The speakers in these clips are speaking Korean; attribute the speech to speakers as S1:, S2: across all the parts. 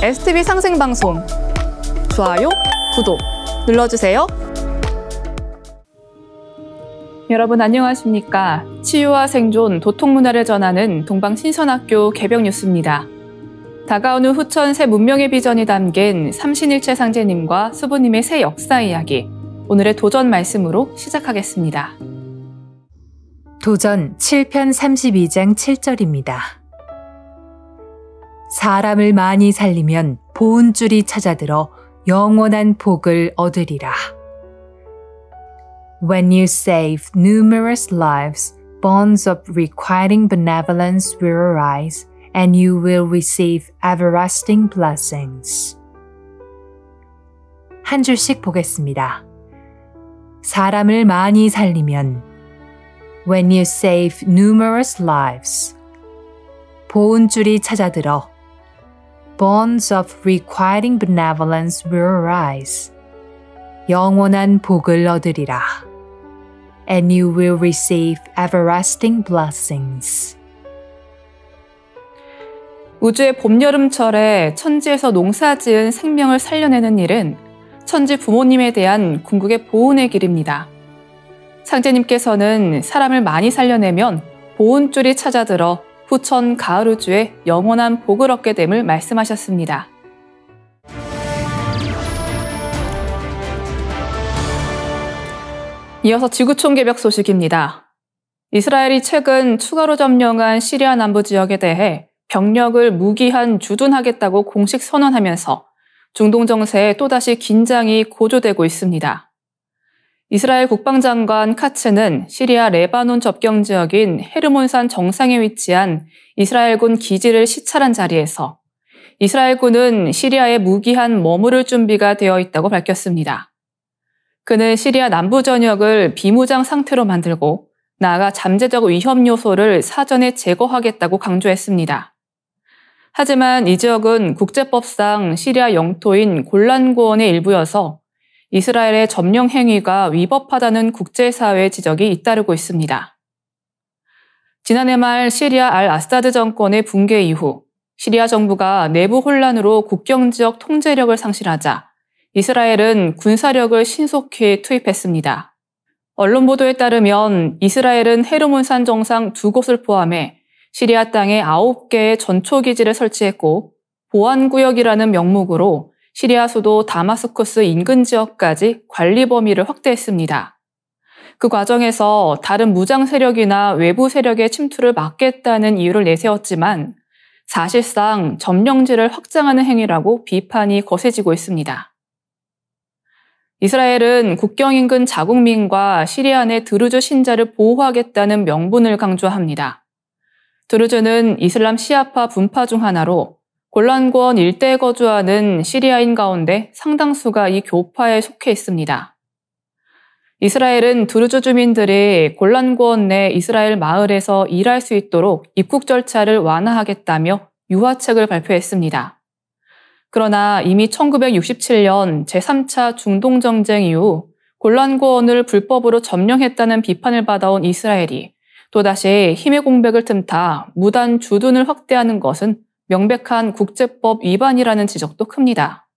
S1: STV 상생방송 좋아요, 구독 눌러주세요. 여러분 안녕하십니까? 치유와 생존, 도통문화를 전하는 동방신선학교 개벽 뉴스입니다. 다가오는 후천 새 문명의 비전이 담긴 삼신일체 상제님과 수부님의 새 역사 이야기, 오늘의 도전 말씀으로 시작하겠습니다.
S2: 도전 7편 32장 7절입니다. 사람을 많이 살리면 보은줄이 찾아들어 영원한 복을 얻으리라. When you save numerous lives, bonds of requiting benevolence will arise, and you will receive everlasting blessings. 한 줄씩 보겠습니다. 사람을 많이 살리면 When you save numerous lives, 보은줄이 찾아들어 Bonds of requiting benevolence will arise, 영원한 복을 얻으리라. And you will receive everlasting blessings.
S1: 우주의 봄, 여름철에 천지에서 농사지은 생명을 살려내는 일은 천지 부모님에 대한 궁극의 보은의 길입니다. 상제님께서는 사람을 많이 살려내면 보은줄이 찾아들어 후천 가을 우주에 영원한 복을 얻게 됨을 말씀하셨습니다. 이어서 지구촌 개벽 소식입니다. 이스라엘이 최근 추가로 점령한 시리아 남부 지역에 대해 병력을 무기한 주둔하겠다고 공식 선언하면서 중동 정세에 또다시 긴장이 고조되고 있습니다. 이스라엘 국방장관 카츠는 시리아 레바논 접경 지역인 헤르몬산 정상에 위치한 이스라엘군 기지를 시찰한 자리에서 이스라엘군은 시리아에 무기한 머무를 준비가 되어 있다고 밝혔습니다. 그는 시리아 남부 전역을 비무장 상태로 만들고 나아가 잠재적 위험 요소를 사전에 제거하겠다고 강조했습니다. 하지만 이 지역은 국제법상 시리아 영토인 골란고원의 일부여서 이스라엘의 점령 행위가 위법하다는 국제사회의 지적이 잇따르고 있습니다. 지난해 말 시리아 알-아사드 정권의 붕괴 이후 시리아 정부가 내부 혼란으로 국경 지역 통제력을 상실하자 이스라엘은 군사력을 신속히 투입했습니다. 언론 보도에 따르면 이스라엘은 헤르몬산 정상 2곳을 포함해 시리아 땅에 9개의 전초기지를 설치했고 보안구역이라는 명목으로 시리아 수도 다마스커스 인근 지역까지 관리 범위를 확대했습니다. 그 과정에서 다른 무장 세력이나 외부 세력의 침투를 막겠다는 이유를 내세웠지만 사실상 점령지를 확장하는 행위라고 비판이 거세지고 있습니다. 이스라엘은 국경 인근 자국민과 시리아 내 드루즈 신자를 보호하겠다는 명분을 강조합니다. 드루즈는 이슬람 시아파 분파 중 하나로 골란고원 일대에 거주하는 시리아인 가운데 상당수가 이 교파에 속해 있습니다. 이스라엘은 드루즈 주민들이 골란고원 내 이스라엘 마을에서 일할 수 있도록 입국 절차를 완화하겠다며 유화책을 발표했습니다. 그러나 이미 1967년 제3차 중동정쟁 이후 골란고원을 불법으로 점령했다는 비판을 받아온 이스라엘이 또다시 힘의 공백을 틈타 무단 주둔을 확대하는 것은 명백한 국제법 위반이라는 지적도 큽니다.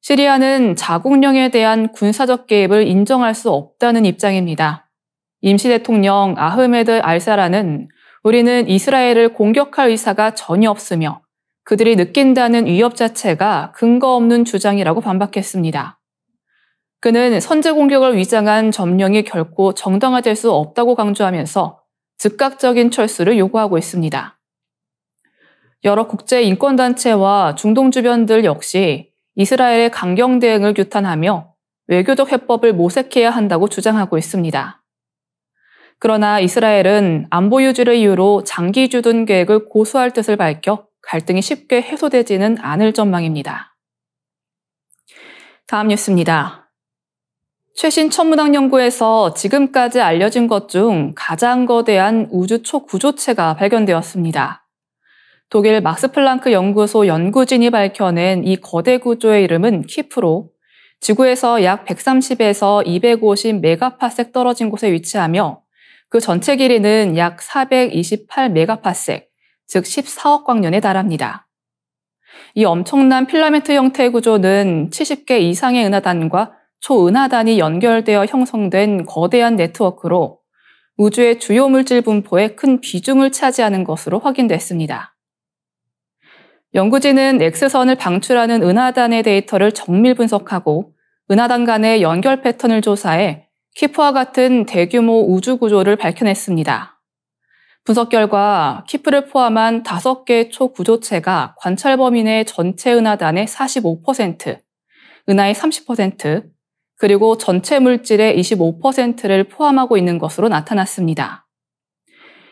S1: 시리아는 자국령에 대한 군사적 개입을 인정할 수 없다는 입장입니다. 임시 대통령 아흐메드 알사라는 우리는 이스라엘을 공격할 의사가 전혀 없으며 그들이 느낀다는 위협 자체가 근거 없는 주장이라고 반박했습니다. 그는 선제 공격을 위장한 점령이 결코 정당화될 수 없다고 강조하면서 즉각적인 철수를 요구하고 있습니다. 여러 국제 인권단체와 중동 주변들 역시 이스라엘의 강경 대응을 규탄하며 외교적 해법을 모색해야 한다고 주장하고 있습니다. 그러나 이스라엘은 안보 유지를 이유로 장기 주둔 계획을 고수할 뜻을 밝혀 갈등이 쉽게 해소되지는 않을 전망입니다. 다음 뉴스입니다. 최신 천문학 연구에서 지금까지 알려진 것 중 가장 거대한 우주 초구조체가 발견되었습니다. 독일 막스 플랑크 연구소 연구진이 밝혀낸 이 거대 구조의 이름은 키프로, 지구에서 약 130에서 250 메가파섹 떨어진 곳에 위치하며 그 전체 길이는 약 428 메가파섹, 즉 14억 광년에 달합니다. 이 엄청난 필라멘트 형태의 구조는 70개 이상의 은하단과 초은하단이 연결되어 형성된 거대한 네트워크로 우주의 주요 물질 분포에 큰 비중을 차지하는 것으로 확인됐습니다. 연구진은 X선을 방출하는 은하단의 데이터를 정밀 분석하고 은하단 간의 연결 패턴을 조사해 키프와 같은 대규모 우주 구조를 밝혀냈습니다. 분석 결과 키프를 포함한 5개의 초구조체가 관찰 범위 내 전체 은하단의 45%, 은하의 30%, 그리고 전체 물질의 25%를 포함하고 있는 것으로 나타났습니다.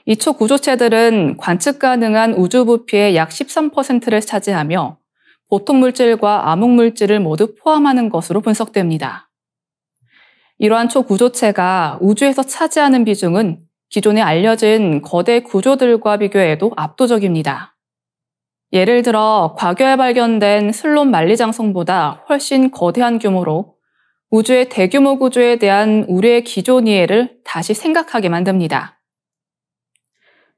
S1: 이 초구조체들은 관측 가능한 우주 부피의 약 13%를 차지하며 보통 물질과 암흑 물질을 모두 포함하는 것으로 분석됩니다. 이러한 초구조체가 우주에서 차지하는 비중은 기존에 알려진 거대 구조들과 비교해도 압도적입니다. 예를 들어 과거에 발견된 슬론 만리장성보다 훨씬 거대한 규모로 우주의 대규모 구조에 대한 우리의 기존 이해를 다시 생각하게 만듭니다.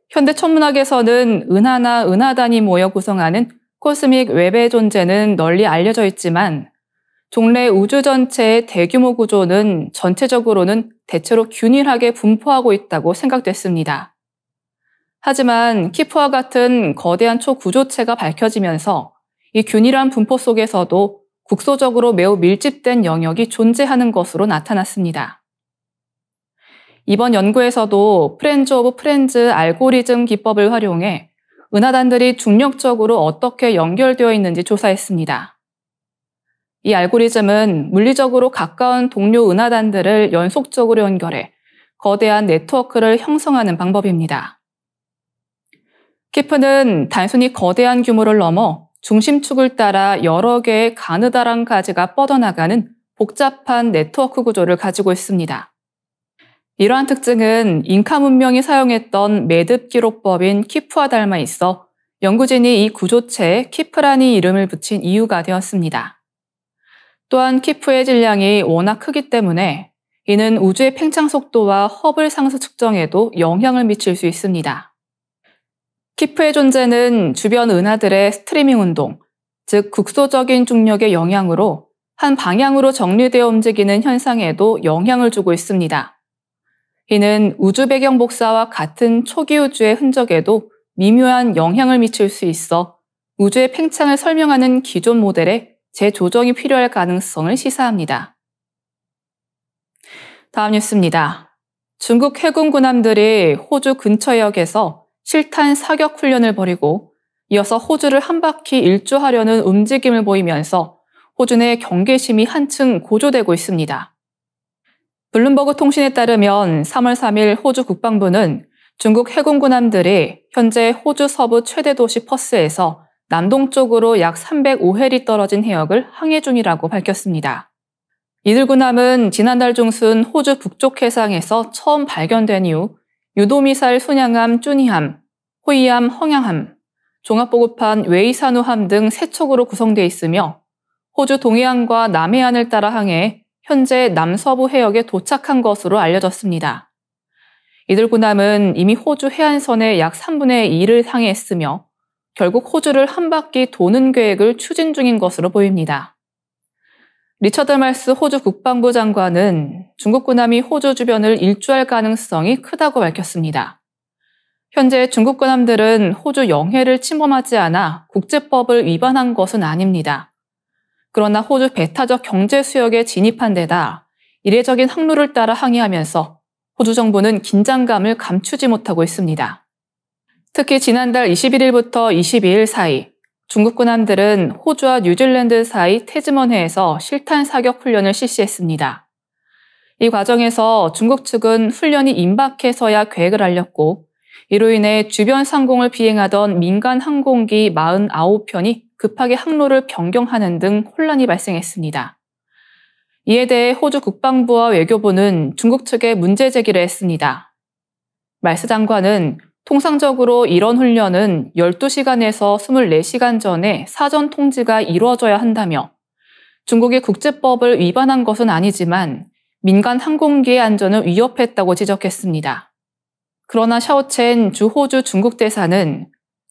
S1: 현대 천문학에서는 은하나 은하단이 모여 구성하는 코스믹 웹의 존재는 널리 알려져 있지만 종래 우주 전체의 대규모 구조는 전체적으로는 대체로 균일하게 분포하고 있다고 생각됐습니다. 하지만 키프와 같은 거대한 초구조체가 밝혀지면서 이 균일한 분포 속에서도 국소적으로 매우 밀집된 영역이 존재하는 것으로 나타났습니다. 이번 연구에서도 프렌즈 오브 프렌즈 알고리즘 기법을 활용해 은하단들이 중력적으로 어떻게 연결되어 있는지 조사했습니다. 이 알고리즘은 물리적으로 가까운 동료 은하단들을 연속적으로 연결해 거대한 네트워크를 형성하는 방법입니다. 키프는 단순히 거대한 규모를 넘어 중심축을 따라 여러 개의 가느다란 가지가 뻗어나가는 복잡한 네트워크 구조를 가지고 있습니다. 이러한 특징은 잉카 문명이 사용했던 매듭 기록법인 키프와 닮아 있어 연구진이 이 구조체에 키프라는 이름을 붙인 이유가 되었습니다. 또한 키프의 질량이 워낙 크기 때문에 이는 우주의 팽창 속도와 허블 상수 측정에도 영향을 미칠 수 있습니다. 키프의 존재는 주변 은하들의 스트리밍 운동, 즉 국소적인 중력의 영향으로 한 방향으로 정리되어 움직이는 현상에도 영향을 주고 있습니다. 이는 우주 배경 복사와 같은 초기 우주의 흔적에도 미묘한 영향을 미칠 수 있어 우주의 팽창을 설명하는 기존 모델에 재조정이 필요할 가능성을 시사합니다. 다음 뉴스입니다. 중국 해군 군함들이 호주 근처 해역에서 실탄 사격 훈련을 벌이고 이어서 호주를 한 바퀴 일주하려는 움직임을 보이면서 호주 내 경계심이 한층 고조되고 있습니다. 블룸버그 통신에 따르면 3월 3일 호주 국방부는 중국 해군 군함들이 현재 호주 서부 최대 도시 퍼스에서 남동쪽으로 약 305해리 떨어진 해역을 항해 중이라고 밝혔습니다. 이들 군함은 지난달 중순 호주 북쪽 해상에서 처음 발견된 이후 유도미사일 순양함 쭈니함, 호위함 헝양함, 종합보급함 웨이사누함 등 3척으로 구성되어 있으며 호주 동해안과 남해안을 따라 항해 현재 남서부 해역에 도착한 것으로 알려졌습니다. 이들 군함은 이미 호주 해안선의 약 3분의 1을 항해했으며 결국 호주를 한 바퀴 도는 계획을 추진 중인 것으로 보입니다. 리처드 말스 호주 국방부 장관은 중국 군함이 호주 주변을 일주할 가능성이 크다고 밝혔습니다. 현재 중국 군함들은 호주 영해를 침범하지 않아 국제법을 위반한 것은 아닙니다. 그러나 호주 배타적 경제 수역에 진입한 데다 이례적인 항로를 따라 항해하면서 호주 정부는 긴장감을 감추지 못하고 있습니다. 특히 지난달 21일부터 22일 사이 중국 군함들은 호주와 뉴질랜드 사이 태즈먼해에서 실탄 사격 훈련을 실시했습니다. 이 과정에서 중국 측은 훈련이 임박해서야 계획을 알렸고 이로 인해 주변 상공을 비행하던 민간 항공기 49편이 급하게 항로를 변경하는 등 혼란이 발생했습니다. 이에 대해 호주 국방부와 외교부는 중국 측에 문제 제기를 했습니다. 말스 장관은 통상적으로 이런 훈련은 12시간에서 24시간 전에 사전 통지가 이루어져야 한다며 중국이 국제법을 위반한 것은 아니지만 민간 항공기의 안전을 위협했다고 지적했습니다. 그러나 샤오첸 주 호주 중국 대사는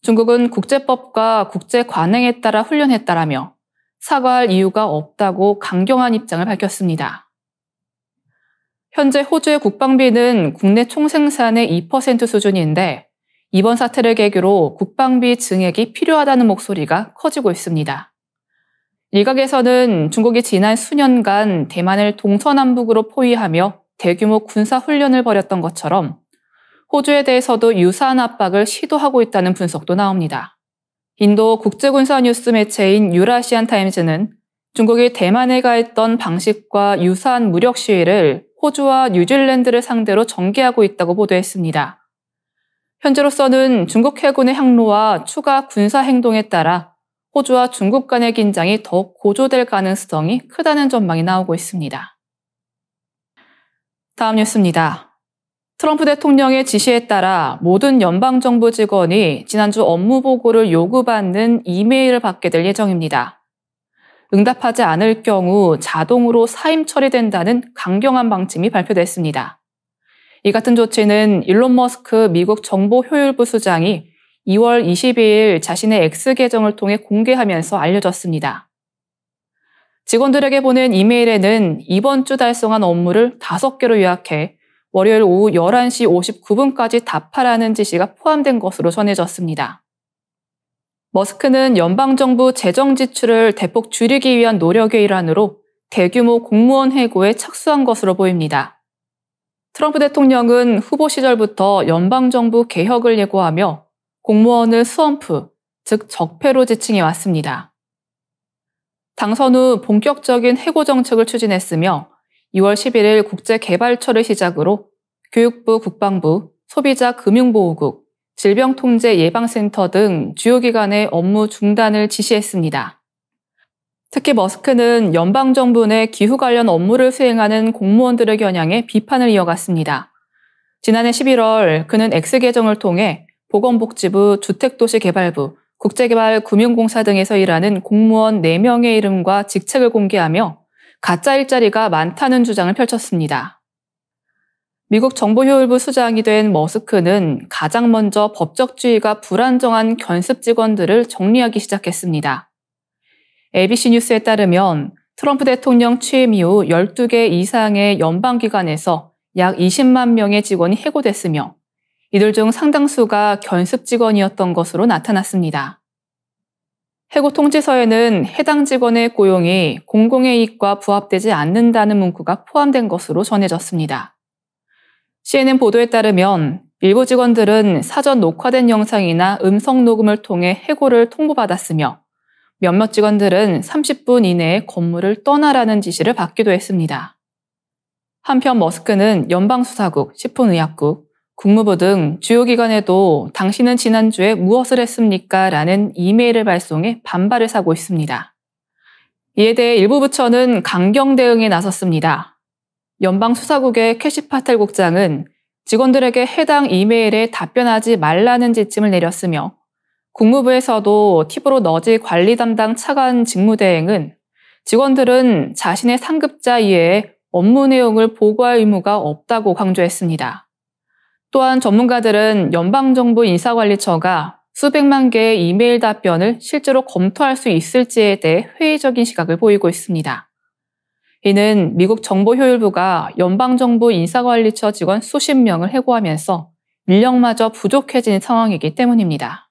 S1: 중국은 국제법과 국제 관행에 따라 훈련했다라며 사과할 이유가 없다고 강경한 입장을 밝혔습니다. 현재 호주의 국방비는 국내 총생산의 2% 수준인데 이번 사태를 계기로 국방비 증액이 필요하다는 목소리가 커지고 있습니다. 일각에서는 중국이 지난 수년간 대만을 동서남북으로 포위하며 대규모 군사훈련을 벌였던 것처럼 호주에 대해서도 유사한 압박을 시도하고 있다는 분석도 나옵니다. 인도 국제군사 뉴스 매체인 유라시안 타임즈는 중국이 대만에 가했던 방식과 유사한 무력 시위를 호주와 뉴질랜드를 상대로 전개하고 있다고 보도했습니다. 현재로서는 중국 해군의 항로와 추가 군사 행동에 따라 호주와 중국 간의 긴장이 더욱 고조될 가능성이 크다는 전망이 나오고 있습니다. 다음 뉴스입니다. 트럼프 대통령의 지시에 따라 모든 연방정부 직원이 지난주 업무 보고를 요구받는 이메일을 받게 될 예정입니다. 응답하지 않을 경우 자동으로 사임 처리된다는 강경한 방침이 발표됐습니다. 이 같은 조치는 일론 머스크 미국 정보효율부 수장이 2월 22일 자신의 X 계정을 통해 공개하면서 알려졌습니다. 직원들에게 보낸 이메일에는 이번 주 달성한 업무를 5개로 요약해 월요일 오후 11시 59분까지 답하라는 지시가 포함된 것으로 전해졌습니다. 머스크는 연방정부 재정 지출을 대폭 줄이기 위한 노력의 일환으로 대규모 공무원 해고에 착수한 것으로 보입니다. 트럼프 대통령은 후보 시절부터 연방정부 개혁을 예고하며 공무원을 스왑프, 즉 적폐로 지칭해 왔습니다. 당선 후 본격적인 해고 정책을 추진했으며 2월 11일 국제개발처를 시작으로 교육부, 국방부, 소비자금융보호국, 질병통제예방센터 등 주요 기관의 업무 중단을 지시했습니다. 특히 머스크는 연방정부 내 기후 관련 업무를 수행하는 공무원들을 겨냥해 비판을 이어갔습니다. 지난해 11월 그는 X 계정을 통해 보건복지부, 주택도시개발부, 국제개발금융공사 등에서 일하는 공무원 4명의 이름과 직책을 공개하며 가짜 일자리가 많다는 주장을 펼쳤습니다. 미국 정보효율부 수장이 된 머스크는 가장 먼저 법적주의가 불안정한 견습 직원들을 정리하기 시작했습니다. ABC 뉴스에 따르면 트럼프 대통령 취임 이후 12개 이상의 연방기관에서 약 20만 명의 직원이 해고됐으며 이들 중 상당수가 견습 직원이었던 것으로 나타났습니다. 해고 통지서에는 해당 직원의 고용이 공공의 이익과 부합되지 않는다는 문구가 포함된 것으로 전해졌습니다. CNN 보도에 따르면 일부 직원들은 사전 녹화된 영상이나 음성 녹음을 통해 해고를 통보받았으며 몇몇 직원들은 30분 이내에 건물을 떠나라는 지시를 받기도 했습니다. 한편 머스크는 연방수사국, 식품의약국, 국무부 등 주요 기관에도 당신은 지난주에 무엇을 했습니까? 라는 이메일을 발송해 반발을 사고 있습니다. 이에 대해 일부 부처는 강경 대응에 나섰습니다. 연방수사국의 캐시 파텔 국장은 직원들에게 해당 이메일에 답변하지 말라는 지침을 내렸으며 국무부에서도 팁으로 너지 관리 담당 차관 직무대행은 직원들은 자신의 상급자 이외에 업무 내용을 보고할 의무가 없다고 강조했습니다. 또한 전문가들은 연방정부 인사관리처가 수백만 개의 이메일 답변을 실제로 검토할 수 있을지에 대해 회의적인 시각을 보이고 있습니다. 이는 미국 정보효율부가 연방정부 인사관리처 직원 수십 명을 해고하면서 인력마저 부족해진 상황이기 때문입니다.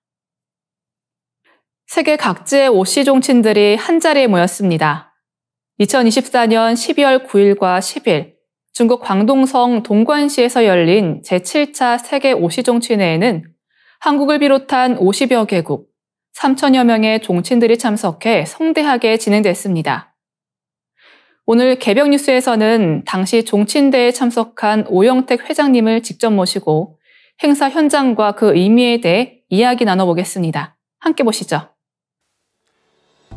S1: 세계 각지의 오씨 종친들이 한자리에 모였습니다. 2024년 12월 9일과 10일 중국 광동성 동관시에서 열린 제7차 세계 오씨 종친회에는 한국을 비롯한 50여 개국, 3천여 명의 종친들이 참석해 성대하게 진행됐습니다. 오늘 개벽 뉴스에서는 당시 종친대에 참석한 오영택 회장님을 직접 모시고 행사 현장과 그 의미에 대해 이야기 나눠보겠습니다. 함께 보시죠.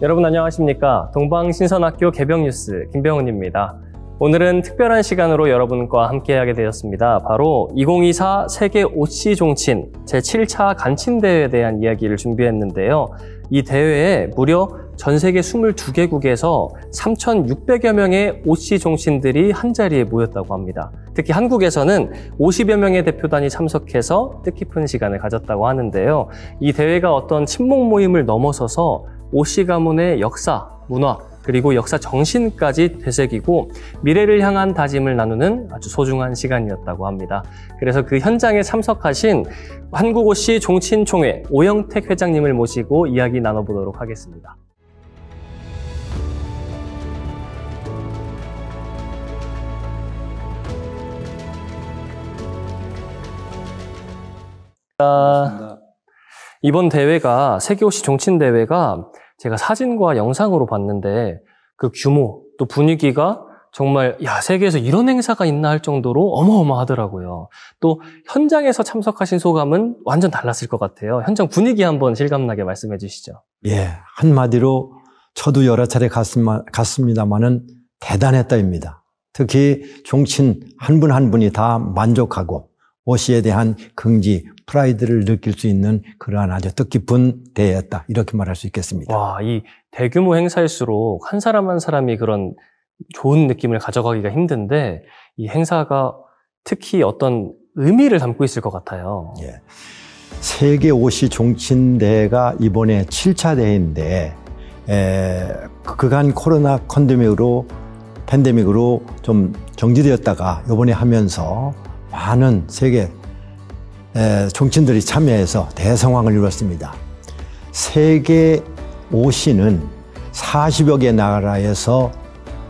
S3: 여러분 안녕하십니까? 동방신선학교 개벽 뉴스 김병훈입니다. 오늘은 특별한 시간으로 여러분과 함께하게 되었습니다. 바로 2024 세계 오씨 종친 제7차 간친대회에 대한 이야기를 준비했는데요. 이 대회에 무려 전 세계 22개국에서 3,600여 명의 오씨 종친들이 한자리에 모였다고 합니다. 특히 한국에서는 50여 명의 대표단이 참석해서 뜻깊은 시간을 가졌다고 하는데요. 이 대회가 어떤 친목 모임을 넘어서서 오씨 가문의 역사, 문화, 그리고 역사 정신까지 되새기고 미래를 향한 다짐을 나누는 아주 소중한 시간이었다고 합니다. 그래서 그 현장에 참석하신 한국오씨 종친총회 오영택 회장님을 모시고 이야기 나눠보도록 하겠습니다. 이번 대회가 세계오씨 종친대회가 제가 사진과 영상으로 봤는데 그 규모 또 분위기가 정말 세계에서 이런 행사가 있나 할 정도로 어마어마하더라고요. 또 현장에서 참석하신 소감은 완전 달랐을 것 같아요. 현장 분위기 한번 실감나게 말씀해 주시죠.
S4: 예, 한마디로 저도 여러 차례 갔습니다마는 대단했다입니다. 특히 종친 한 분 한 분이 다 만족하고 오씨에 대한 긍지, 프라이드를 느낄 수 있는 그러한 아주 뜻깊은 대회였다. 이렇게 말할 수 있겠습니다.
S3: 와, 이 대규모 행사일수록 한 사람 한 사람이 그런 좋은 느낌을 가져가기가 힘든데 이 행사가 특히 어떤 의미를 담고 있을 것 같아요.
S4: 예. 세계 오씨 종친대회가 이번에 7차 대회인데 그간 코로나 팬데믹으로 좀 정지되었다가 이번에 하면서 많은 세계 종친들이 참여해서 대성황을 이뤘습니다. 세계 오씨는 40여 개 나라에서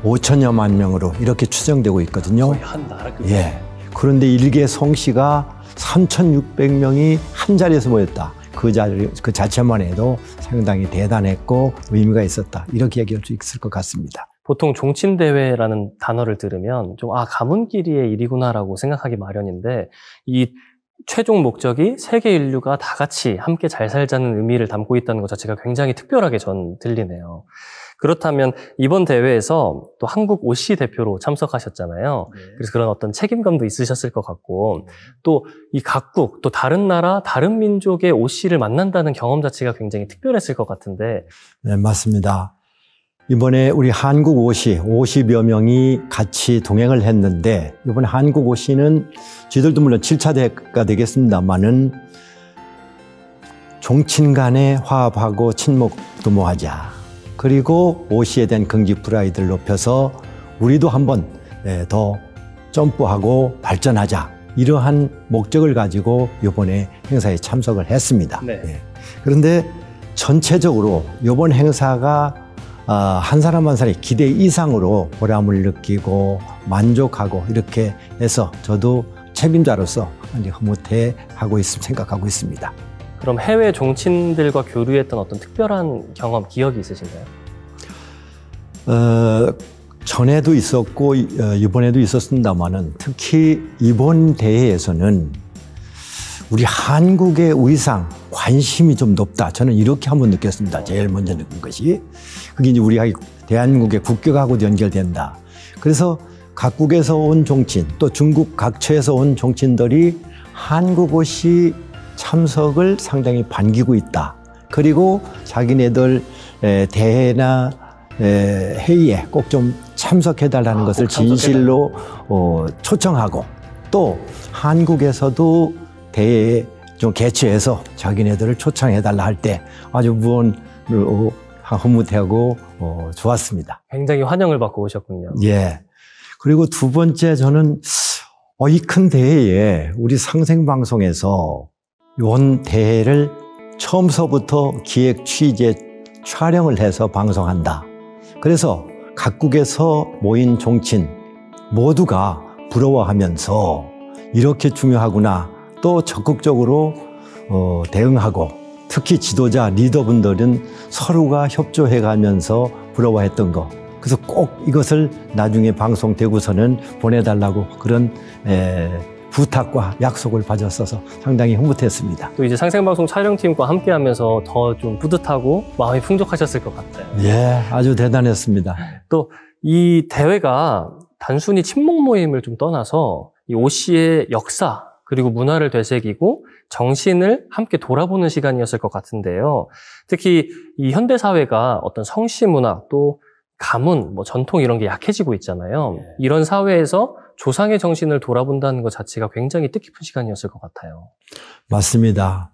S4: 5천여만 명으로 이렇게 추정되고 있거든요.
S3: 거의 한 나라급.
S4: 예. 그런데 일개 성씨가 3,600명이 한 자리에서 모였다. 그 자체만 해도 상당히 대단했고 의미가 있었다. 이렇게 얘기할 수 있을 것 같습니다.
S3: 보통 종친대회라는 단어를 들으면 좀 가문끼리의 일이구나라고 생각하기 마련인데 이 최종 목적이 세계 인류가 다 같이 함께 잘 살자는 의미를 담고 있다는 것 자체가 굉장히 특별하게 전 들리네요. 그렇다면 이번 대회에서 또 한국 오씨 대표로 참석하셨잖아요.
S4: 네.
S3: 그래서 그런 어떤 책임감도 있으셨을 것 같고 또 이 각국 또 다른 나라 다른 민족의 오씨를 만난다는 경험 자체가 굉장히 특별했을 것 같은데.
S4: 네, 맞습니다. 이번에 우리 한국 오씨 50여 명이 같이 동행을 했는데 이번에 한국 오씨는 저희들도 물론 7차 대회가 되겠습니다만은 종친 간에 화합하고 친목 도모하자. 그리고 오씨에 대한 긍지 프라이드를 높여서 우리도 한번 더 점프하고 발전하자. 이러한 목적을 가지고 이번에 행사에 참석을 했습니다.
S3: 네.
S4: 예. 그런데 전체적으로 이번 행사가 한 사람 한 사람의 기대 이상으로 보람을 느끼고 만족하고 이렇게 해서 저도 책임자로서 흐뭇해하고 생각하고 있습니다.
S3: 그럼 해외 종친들과 교류했던 어떤 특별한 경험, 기억이 있으신가요?
S4: 전에도 있었고 이번에도 있었습니다만은 특히 이번 대회에서는 우리 한국의 의상 관심이 좀 높다. 저는 이렇게 한번 느꼈습니다. 제일 먼저 느낀 것이 그게 이제 우리 대한민국의 국격하고도 연결된다. 그래서 각국에서 온 종친 또 중국 각처에서 온 종친들이 한국 오씨 참석을 상당히 반기고 있다. 그리고 자기네들 대회나 회의에 꼭 좀 참석해달라는 것을 진실로 초청하고 또 한국에서도 대회에 좀 개최해서 자기네들을 초청해달라 할 때 아주 흐뭇해하고 좋았습니다.
S3: 굉장히 환영을 받고 오셨군요.
S4: 예. 그리고 두 번째 저는 이 큰 대회에 우리 상생방송에서 이번 대회를 처음서부터 기획, 취재, 촬영을 해서 방송한다. 그래서 각국에서 모인 종친 모두가 부러워하면서 이렇게 중요하구나. 또 적극적으로 대응하고 특히 지도자, 리더분들은 서로가 협조해가면서 부러워했던 거. 그래서 꼭 이것을 나중에 방송되고서는 보내달라고 그런 부탁과 약속을 받았어서 상당히 흐뭇했습니다.
S3: 또 이제 상생방송 촬영팀과 함께하면서 더 좀 뿌듯하고 마음이 풍족하셨을 것 같아요.
S4: 예, 아주 대단했습니다.
S3: 또 이 대회가 단순히 친목 모임을 좀 떠나서 이 오씨의 역사 그리고 문화를 되새기고 정신을 함께 돌아보는 시간이었을 것 같은데요. 특히 이 현대 사회가 어떤 성씨 문화 또 가문, 전통 이런 게 약해지고 있잖아요. 이런 사회에서 조상의 정신을 돌아본다는 것 자체가 굉장히 뜻깊은 시간이었을 것 같아요.
S4: 맞습니다.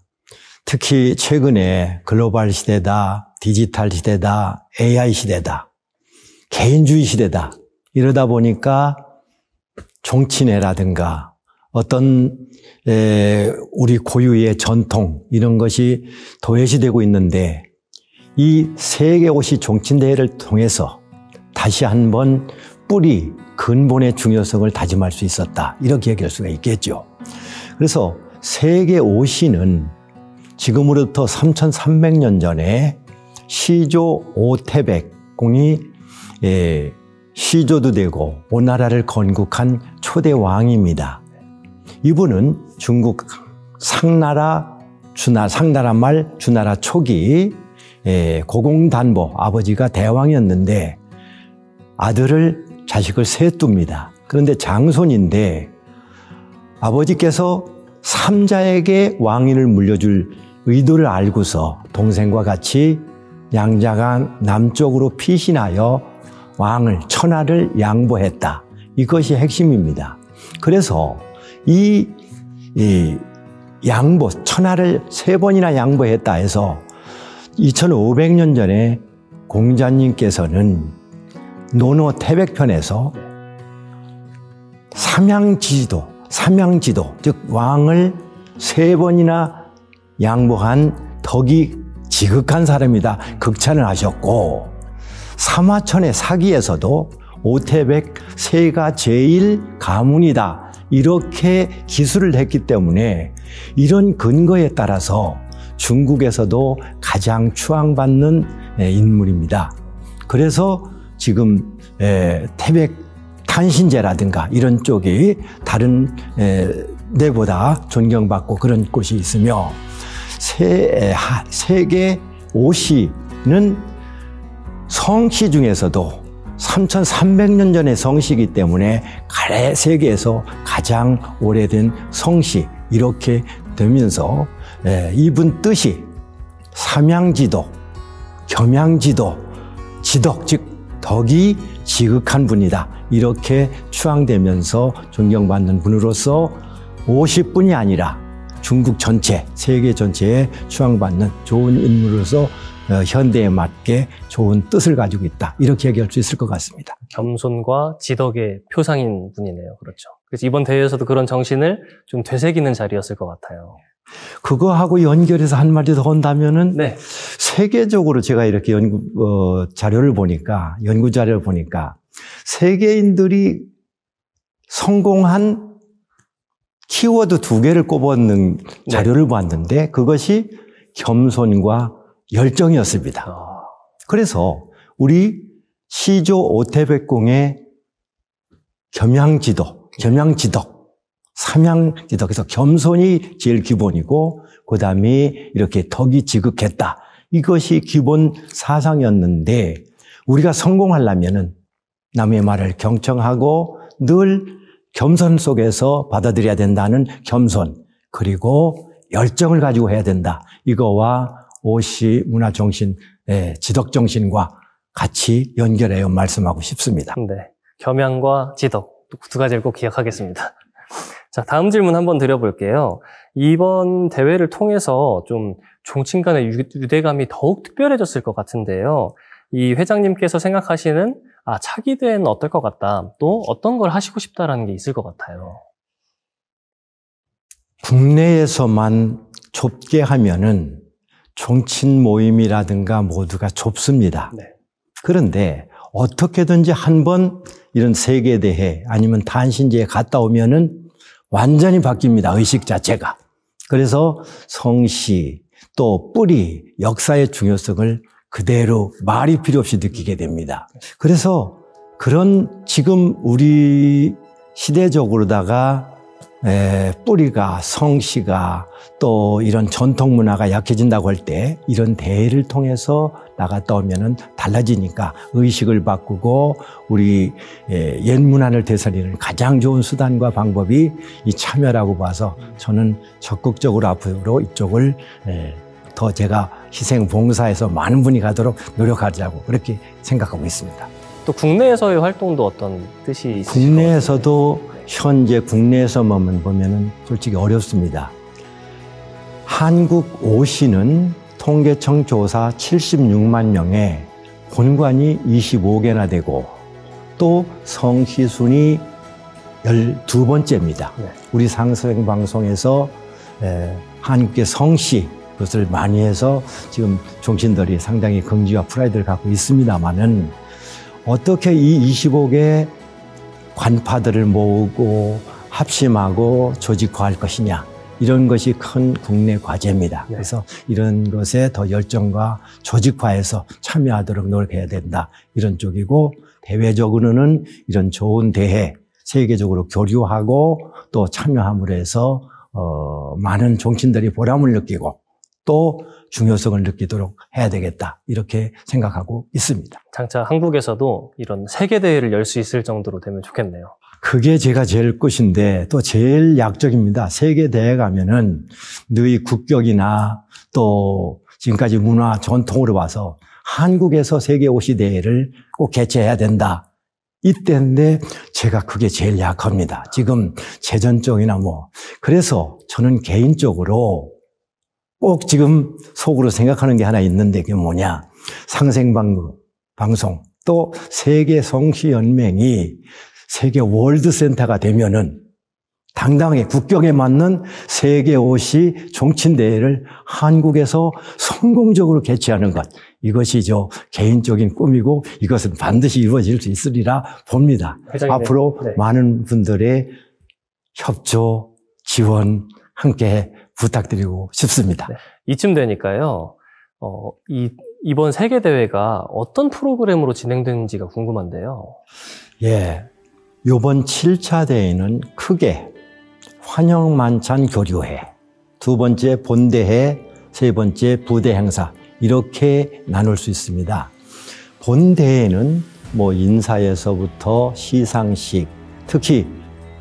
S4: 특히 최근에 글로벌 시대다, 디지털 시대다, AI 시대다, 개인주의 시대다. 이러다 보니까 종친회라든가 어떤 우리 고유의 전통 이런 것이 도외시되고 있는데 이 세계옷이 종친대회를 통해서 다시 한번 뿌리, 근본의 중요성을 다짐할 수 있었다. 이렇게 얘기할 수가 있겠죠. 그래서 세계오시는 지금으로부터 3,300년 전에 시조 오태백공이 시조도 되고 오나라를 건국한 초대 왕입니다. 이분은 중국 상나라 말 주나라 초기 고공단보 아버지가 대왕이었는데 아들을 자식을 셋 둡니다. 그런데 장손인데 아버지께서 삼자에게 왕위를 물려줄 의도를 알고서 동생과 같이 양자강 남쪽으로 피신하여 왕을 천하를 양보했다. 이것이 핵심입니다. 그래서 이 양보, 천하를 3번이나 양보했다 해서 2500년 전에 공자님께서는 논어 태백편에서 삼양지도, 즉 왕을 3번이나 양보한 덕이 지극한 사람이다. 극찬을 하셨고 삼화천의 사기에서도 오태백 세가 제일 가문이다. 이렇게 기술을 했기 때문에 이런 근거에 따라서 중국에서도 가장 추앙받는 인물입니다. 그래서 지금 태백 탄신제라든가 이런 쪽이 다른 데보다 존경받고 그런 곳이 있으며 세계 오시는 성시 중에서도 3,300년 전의 성시이기 때문에 세계에서 가장 오래된 성시 이렇게 되면서 이분 뜻이 삼양지도, 겸양지도, 지덕 즉 덕이 지극한 분이다. 이렇게 추앙되면서 존경받는 분으로서 50분이 아니라 중국 전체, 세계 전체에 추앙받는 좋은 인물로서 현대에 맞게 좋은 뜻을 가지고 있다. 이렇게 얘기할 수 있을 것 같습니다.
S3: 겸손과 지덕의 표상인 분이네요. 그렇죠. 그래서 이번 대회에서도 그런 정신을 좀 되새기는 자리였을 것 같아요.
S4: 그거하고 연결해서 한 마디 더 한다면은
S3: 네.
S4: 세계적으로 제가 이렇게 연구 자료를 보니까 세계인들이 성공한 키워드 2개를 꼽아놓는 자료를 봤는데 그것이 겸손과 열정이었습니다. 그래서 우리 시조 오태백공의 겸양지덕, 삼양지덕, 그래서 겸손이 제일 기본이고 그 다음에 이렇게 덕이 지극했다. 이것이 기본 사상이었는데 우리가 성공하려면은 남의 말을 경청하고 늘 겸손 속에서 받아들여야 된다는 겸손, 그리고 열정을 가지고 해야 된다. 이거와 오시 문화정신, 지덕정신과 같이 연결해서 말씀하고 싶습니다.
S3: 네, 겸양과 지덕 두 가지를 꼭 기억하겠습니다. 자, 다음 질문 한번 드려볼게요. 이번 대회를 통해서 좀 종친 간의 유대감이 더욱 특별해졌을 것 같은데요. 이 회장님께서 생각하시는 차기 대회는 어떨 것 같다. 또 어떤 걸 하시고 싶다라는 게 있을 것 같아요.
S4: 국내에서만 좁게 하면은 종친 모임이라든가 모두가 좁습니다.
S3: 네.
S4: 그런데 어떻게든지 한번 이런 세계대회 아니면 탄신제에 갔다 오면은 완전히 바뀝니다. 의식 자체가. 그래서 성시 또 뿌리, 역사의 중요성을 그대로 말이 필요 없이 느끼게 됩니다. 그래서 그런 지금 우리 시대적으로다가 뿌리가, 성시가 또 이런 전통 문화가 약해진다고 할 때 이런 대회를 통해서 나갔다 오면은 달라지니까 의식을 바꾸고 우리 옛 문화를 되살리는 가장 좋은 수단과 방법이 이 참여라고 봐서 저는 적극적으로 앞으로 이쪽을 더 제가 희생 봉사해서 많은 분이 가도록 노력하자고 그렇게 생각하고 있습니다.
S3: 또 국내에서의 활동도 어떤 뜻이 있으실까요?
S4: 국내에서도 현재 국내에서만 보면은 솔직히 어렵습니다. 한국 오시는 통계청 조사 76만 명에 본관이 25개나 되고 또 성시순이 12번째입니다.
S3: 네.
S4: 우리 상생방송에서 한국의 성시 그것을 많이 해서 지금 종신들이 상당히 긍지와 프라이드를 갖고 있습니다만은 어떻게 이 25개 관파들을 모으고 합심하고 조직화할 것이냐 이런 것이 큰 국내 과제입니다.
S3: 네.
S4: 그래서 이런 것에 더 열정과 조직화해서 참여하도록 노력해야 된다 이런 쪽이고 대외적으로는 이런 좋은 대회 세계적으로 교류하고 또 참여함으로 해서 많은 종친들이 보람을 느끼고 또 중요성을 느끼도록 해야 되겠다 이렇게 생각하고 있습니다.
S3: 장차 한국에서도 이런 세계대회를 열 수 있을 정도로 되면 좋겠네요.
S4: 그게 제가 제일 끝인데 또 제일 약적입니다. 세계대회 가면은 너희 국격이나 또 지금까지 문화 전통으로 봐서 한국에서 세계 오시 대회를 꼭 개최해야 된다. 이때인데 제가 그게 제일 약합니다. 지금 재정 쪽이나 뭐. 그래서 저는 개인적으로 꼭 지금 속으로 생각하는 게 하나 있는데 그게 뭐냐. 상생방송 또 세계 성시연맹이 세계 월드센터가 되면은 당당하게 국격에 맞는 세계 오시 종친대회를 한국에서 성공적으로 개최하는 것. 이것이 저 개인적인 꿈이고 이것은 반드시 이루어질 수 있으리라 봅니다.
S3: 회장님,
S4: 앞으로
S3: 네.
S4: 많은 분들의 협조, 지원 함께 부탁드리고 싶습니다.
S3: 네. 이쯤 되니까요. 이번 세계대회가 어떤 프로그램으로 진행되는지가 궁금한데요.
S4: 예, 이번 7차 대회는 크게 환영만찬 교류회, 두 번째 본대회, 세 번째 부대 행사 이렇게 나눌 수 있습니다. 본대회는 뭐 인사에서부터 시상식, 특히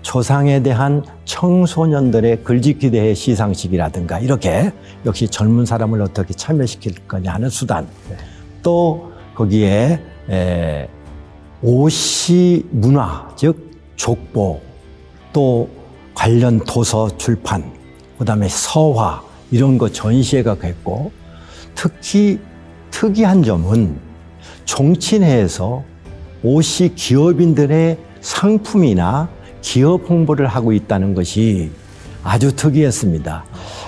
S4: 조상에 대한 청소년들의 글짓기 대회 시상식이라든가 이렇게 역시 젊은 사람을 어떻게 참여시킬 거냐 하는 수단, 또 거기에 오시 문화, 즉 족보, 또 관련 도서 출판, 그다음에 서화 이런 거 전시회가 됐고 특히 특이한 점은 종친회에서 오시 기업인들의 상품이나 기업 홍보를 하고 있다는 것이 아주 특이했습니다.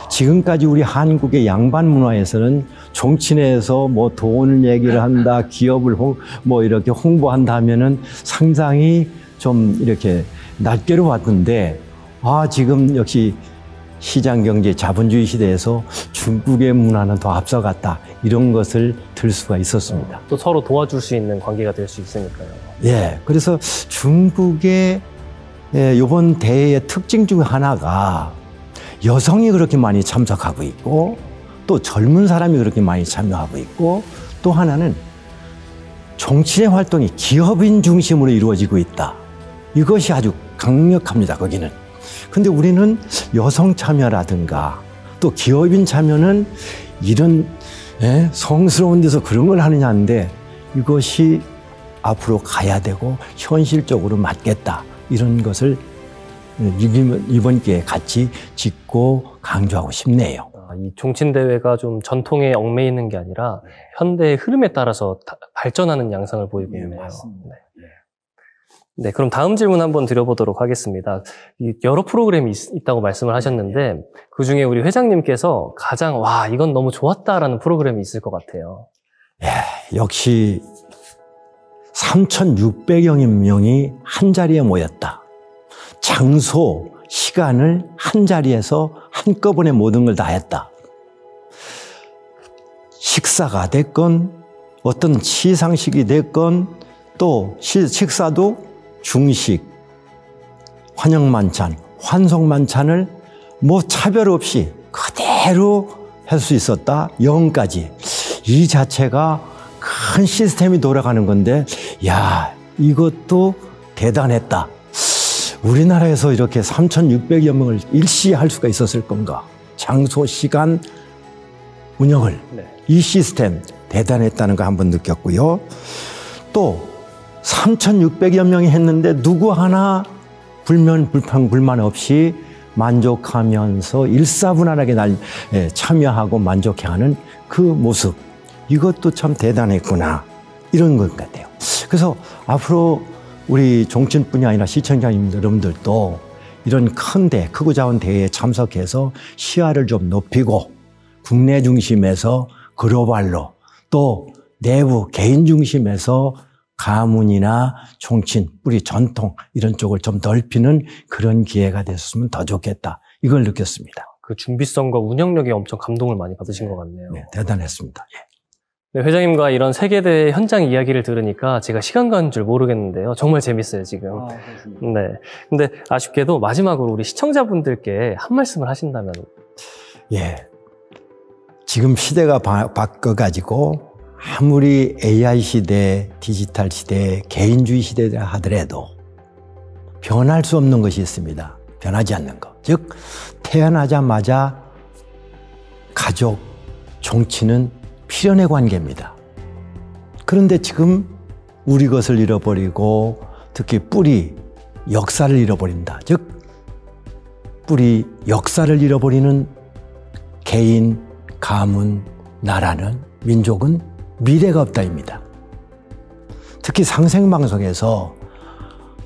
S4: 지금까지 우리 한국의 양반 문화에서는 종친회에서 뭐 돈 얘기를 한다, 기업을 뭐 이렇게 홍보한다 하면은 상당히 좀 이렇게 낯개로 봤는데, 지금 역시 시장 경제 자본주의 시대에서 중국의 문화는 더 앞서갔다. 이런 것을 들 수가 있었습니다.
S3: 또 서로 도와줄 수 있는 관계가 될 수 있으니까요.
S4: 예. 그래서 중국의 이번 대회의 특징 중 하나가 여성이 그렇게 많이 참석하고 있고 또 젊은 사람이 그렇게 많이 참여하고 있고 또 하나는 종친회 활동이 기업인 중심으로 이루어지고 있다. 이것이 아주 강력합니다, 거기는. 근데 우리는 여성 참여라든가 또 기업인 참여는 이런 성스러운 데서 그런 걸 하느냐 하는데 이것이 앞으로 가야 되고 현실적으로 맞겠다. 이런 것을 이번 기회에 같이 짚고 강조하고 싶네요.
S3: 이 종친대회가 좀 전통에 얽매이는 게 아니라 현대의 흐름에 따라서 발전하는 양상을 보이고 있네요.
S4: 맞습니다.
S3: 네, 그럼 다음 질문 한번 드려보도록 하겠습니다. 여러 프로그램이 있다고 말씀을 하셨는데 그중에 우리 회장님께서 가장 이건 너무 좋았다라는 프로그램이 있을 것 같아요.
S4: 역시 3,600여 명이 한 자리에 모였다. 장소, 시간을 한 자리에서 한꺼번에 모든 걸 다 했다. 식사가 됐건 어떤 시상식이 됐건 또 식사도 중식, 환영만찬, 환송만찬을 뭐 차별 없이 그대로 할 수 있었다. 영까지. 이 자체가 큰 시스템이 돌아가는 건데 이것도 대단했다. 우리나라에서 이렇게 3,600여 명을 일시에 할 수가 있었을 건가. 장소, 시간, 운영을. 이 시스템 대단했다는 거 한번 느꼈고요. 또 3,600여 명이 했는데 누구 하나 불면 불평 불만 없이 만족하면서 일사분란하게 참여하고 만족해하는 그 모습, 이것도 참 대단했구나, 이런 것 같아요. 그래서 앞으로 우리 종친뿐이 아니라 시청자 여러분들도 이런 큰 대회, 크고 작은 대회에 참석해서 시야를 좀 높이고 국내 중심에서 글로벌로, 또 내부 개인 중심에서 가문이나 종친, 뿌리, 전통 이런 쪽을 좀 넓히는 그런 기회가 됐으면 더 좋겠다, 이걸 느꼈습니다.
S3: 그 준비성과 운영력에 엄청 감동을 많이 받으신 것 같네요.
S4: 네, 대단했습니다. 예.
S3: 네, 회장님과 이런 세계대회 현장 이야기를 들으니까 제가 시간 가는 줄 모르겠는데요. 정말 재밌어요, 지금. 네. 근데 아쉽게도 마지막으로 우리 시청자분들께 한 말씀을 하신다면.
S4: 예. 지금 시대가 바뀌어가지고 아무리 AI 시대, 디지털 시대, 개인주의 시대라 하더라도 변할 수 없는 것이 있습니다. 변하지 않는 것. 즉, 태어나자마자 가족, 종친은 필연의 관계입니다. 그런데 지금 우리 것을 잃어버리고 특히 뿌리, 역사를 잃어버린다. 즉, 뿌리, 역사를 잃어버리는 개인, 가문, 나라는, 민족은 미래가 없다입니다. 특히 상생방송에서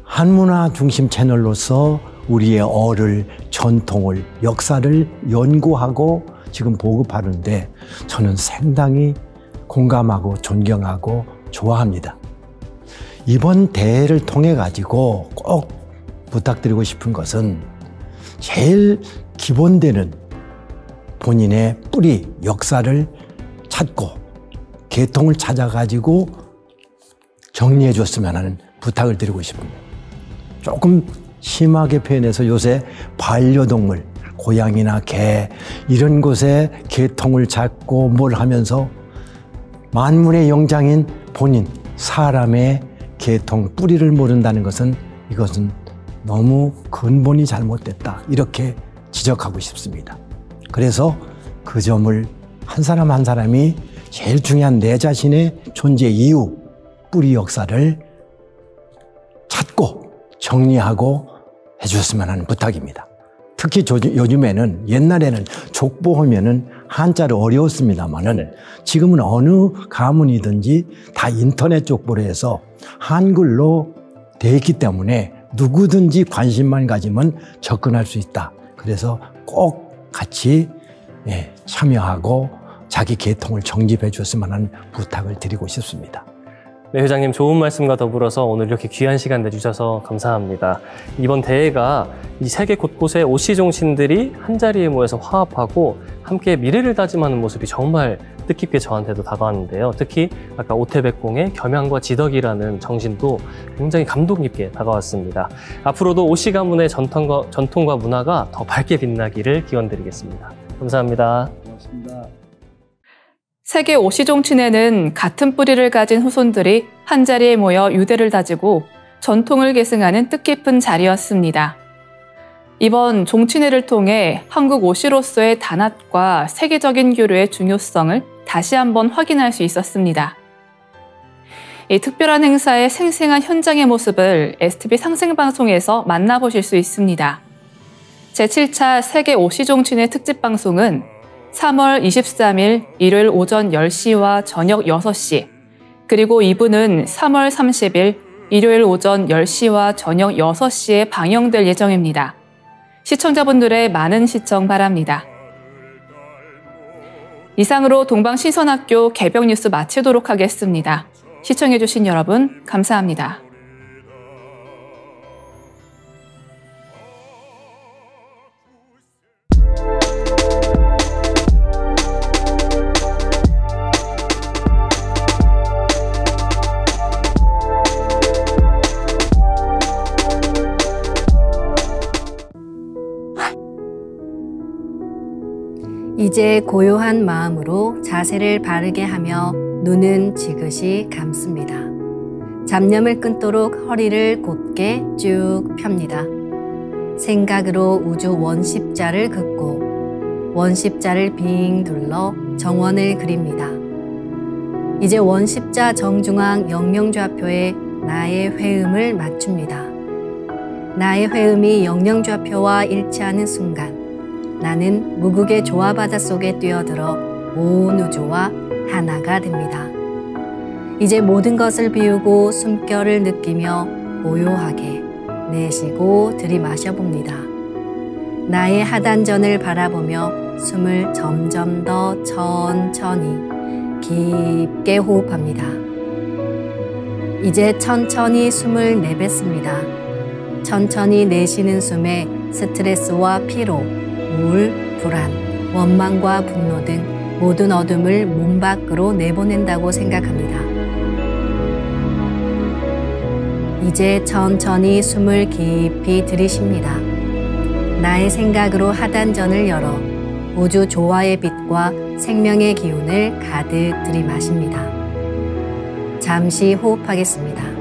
S4: 한문화 중심 채널로서 우리의 어를, 전통을, 역사를 연구하고 지금 보급하는데 저는 상당히 공감하고 존경하고 좋아합니다. 이번 대회를 통해 가지고 꼭 부탁드리고 싶은 것은 제일 기본되는 본인의 뿌리, 역사를 찾고 계통을 찾아가지고 정리해 줬으면 하는 부탁을 드리고 싶습니다. 조금 심하게 표현해서 요새 반려동물, 고양이나 개 이런 곳에 계통을 찾고 뭘 하면서 만물의 영장인 본인, 사람의 계통, 뿌리를 모른다는 것은 이것은 너무 근본이 잘못됐다, 이렇게 지적하고 싶습니다. 그래서 그 점을 한 사람 한 사람이 제일 중요한 내 자신의 존재 이유, 뿌리 역사를 찾고 정리하고 해주셨으면 하는 부탁입니다. 특히 요즘에는, 옛날에는 족보하면은 한자를 어려웠습니다만은 지금은 어느 가문이든지 다 인터넷 족보로 해서 한글로 되어 있기 때문에 누구든지 관심만 가지면 접근할 수 있다. 그래서 꼭 같이 참여하고 자기 계통을 정립해 줬으면 하는 부탁을 드리고 싶습니다.
S3: 네, 회장님 좋은 말씀과 더불어서 오늘 이렇게 귀한 시간 내주셔서 감사합니다. 이번 대회가 이 세계 곳곳의 오씨종신들이 한자리에 모여서 화합하고 함께 미래를 다짐하는 모습이 정말 뜻깊게 저한테도 다가왔는데요. 특히 아까 오태백공의 겸양과 지덕이라는 정신도 굉장히 감동 깊게 다가왔습니다. 앞으로도 오씨 가문의 전통과 문화가 더 밝게 빛나기를 기원드리겠습니다. 감사합니다.
S4: 고맙습니다.
S1: 세계 오씨종친회는 같은 뿌리를 가진 후손들이 한자리에 모여 유대를 다지고 전통을 계승하는 뜻깊은 자리였습니다. 이번 종친회를 통해 한국 오씨로서의 단합과 세계적인 교류의 중요성을 다시 한번 확인할 수 있었습니다. 이 특별한 행사의 생생한 현장의 모습을 STV 상생방송에서 만나보실 수 있습니다. 제7차 세계 오씨종친회 특집방송은 3월 23일 일요일 오전 10시와 저녁 6시, 그리고 2부는 3월 30일 일요일 오전 10시와 저녁 6시에 방영될 예정입니다. 시청자분들의 많은 시청 바랍니다. 이상으로 동방신선학교 개병 뉴스 마치도록 하겠습니다. 시청해주신 여러분 감사합니다.
S5: 이제 고요한 마음으로 자세를 바르게 하며 눈은 지그시 감습니다. 잡념을 끊도록 허리를 곧게 쭉 펴니다. 생각으로 우주 원십자를 긋고 원십자를 빙 둘러 정원을 그립니다. 이제 원십자 정중앙 영명좌표에 나의 회음을 맞춥니다. 나의 회음이 영영좌표와 일치하는 순간 나는 무극의 조화 바다 속에 뛰어들어 온 우주와 하나가 됩니다. 이제 모든 것을 비우고 숨결을 느끼며 고요하게 내쉬고 들이마셔 봅니다. 나의 하단전을 바라보며 숨을 점점 더 천천히 깊게 호흡합니다. 이제 천천히 숨을 내뱉습니다. 천천히 내쉬는 숨에 스트레스와 피로, 우울, 불안, 원망과 분노 등 모든 어둠을 몸 밖으로 내보낸다고 생각합니다. 이제 천천히 숨을 깊이 들이쉽니다. 나의 생각으로 하단전을 열어 우주 조화의 빛과 생명의 기운을 가득 들이마십니다. 잠시 호흡하겠습니다.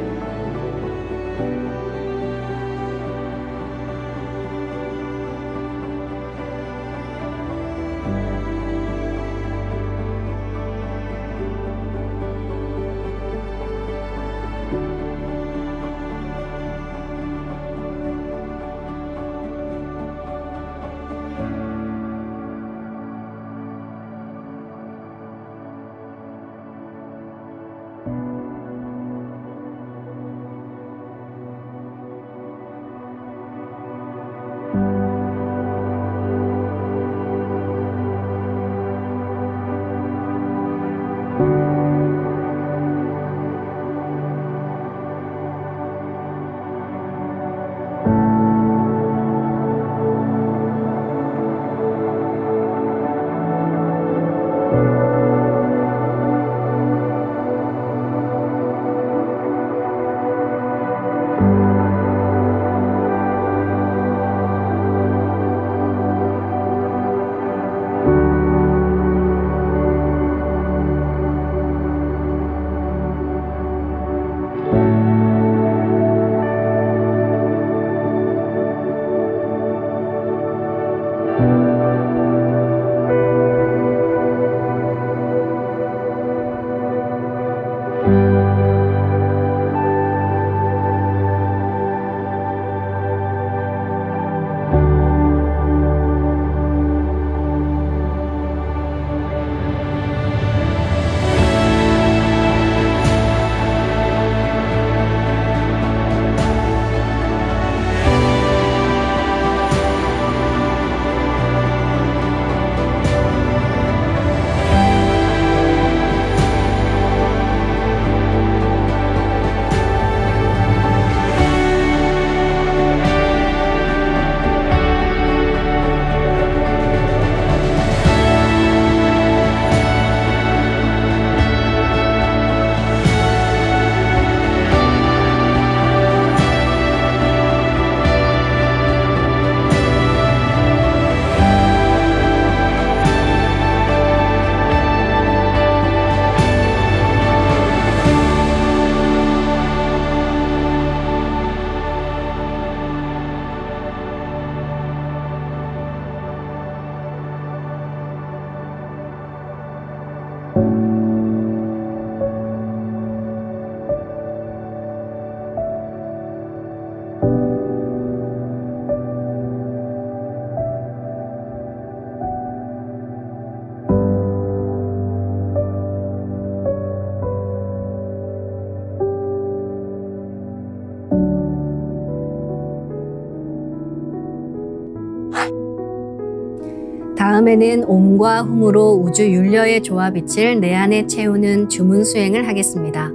S5: 다음에는 옴과 훔으로 우주 율려의 조화빛을 내 안에 채우는 주문 수행을 하겠습니다.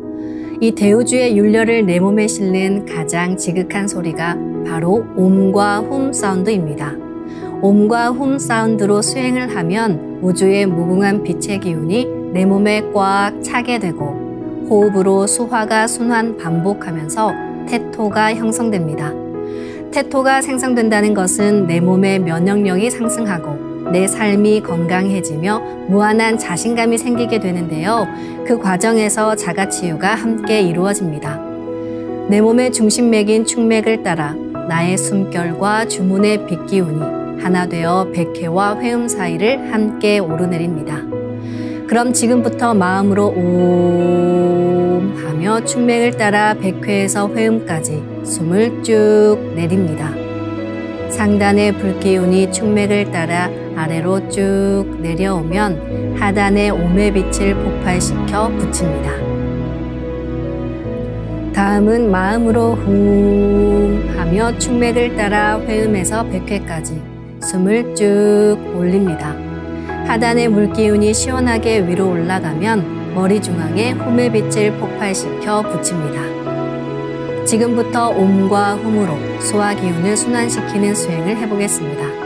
S5: 이 대우주의 율려를 내 몸에 실는 가장 지극한 소리가 바로 옴과 훔 사운드입니다. 옴과 훔 사운드로 수행을 하면 우주의 무궁한 빛의 기운이 내 몸에 꽉 차게 되고 호흡으로 수화가 순환 반복하면서 태토가 형성됩니다. 태토가 생성된다는 것은 내 몸의 면역력이 상승하고 내 삶이 건강해지며 무한한 자신감이 생기게 되는데요. 그 과정에서 자가치유가 함께 이루어집니다. 내 몸의 중심맥인 축맥을 따라 나의 숨결과 주문의 빛기운이 하나 되어 백회와 회음 사이를 함께 오르내립니다. 그럼 지금부터 마음으로 옴 하며 축맥을 따라 백회에서 회음까지 숨을 쭉 내립니다. 상단의 불기운이 충맥을 따라 아래로 쭉 내려오면 하단의 오매 빛을 폭발시켜 붙입니다. 다음은 마음으로 후 하며 충맥을 따라 회음에서 백회까지 숨을 쭉 올립니다. 하단의 물기운이 시원하게 위로 올라가면 머리 중앙에 홈의 빛을 폭발시켜 붙입니다. 지금부터 옴과 훔으로 소화 기운을 순환시키는 수행을 해보겠습니다.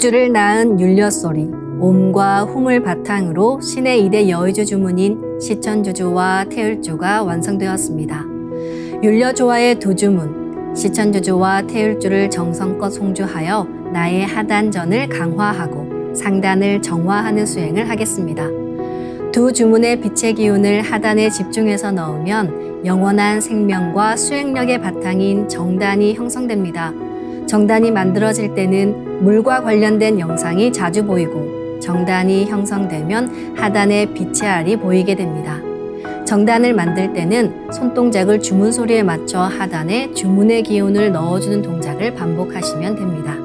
S5: 우주를 낳은 율려소리, 옴과 훔을 바탕으로 신의 2대 여의주 주문인 시천주주와 태율주가 완성되었습니다. 율려조화의 두 주문, 시천주주와 태율주를 정성껏 송주하여 나의 하단전을 강화하고 상단을 정화하는 수행을 하겠습니다. 두 주문의 빛의 기운을 하단에 집중해서 넣으면 영원한 생명과 수행력의 바탕인 정단이 형성됩니다. 정단이 만들어질 때는 물과 관련된 영상이 자주 보이고 정단이 형성되면 하단에 빛의 알이 보이게 됩니다. 정단을 만들 때는 손동작을 주문 소리에 맞춰 하단에 주문의 기운을 넣어주는 동작을 반복하시면 됩니다.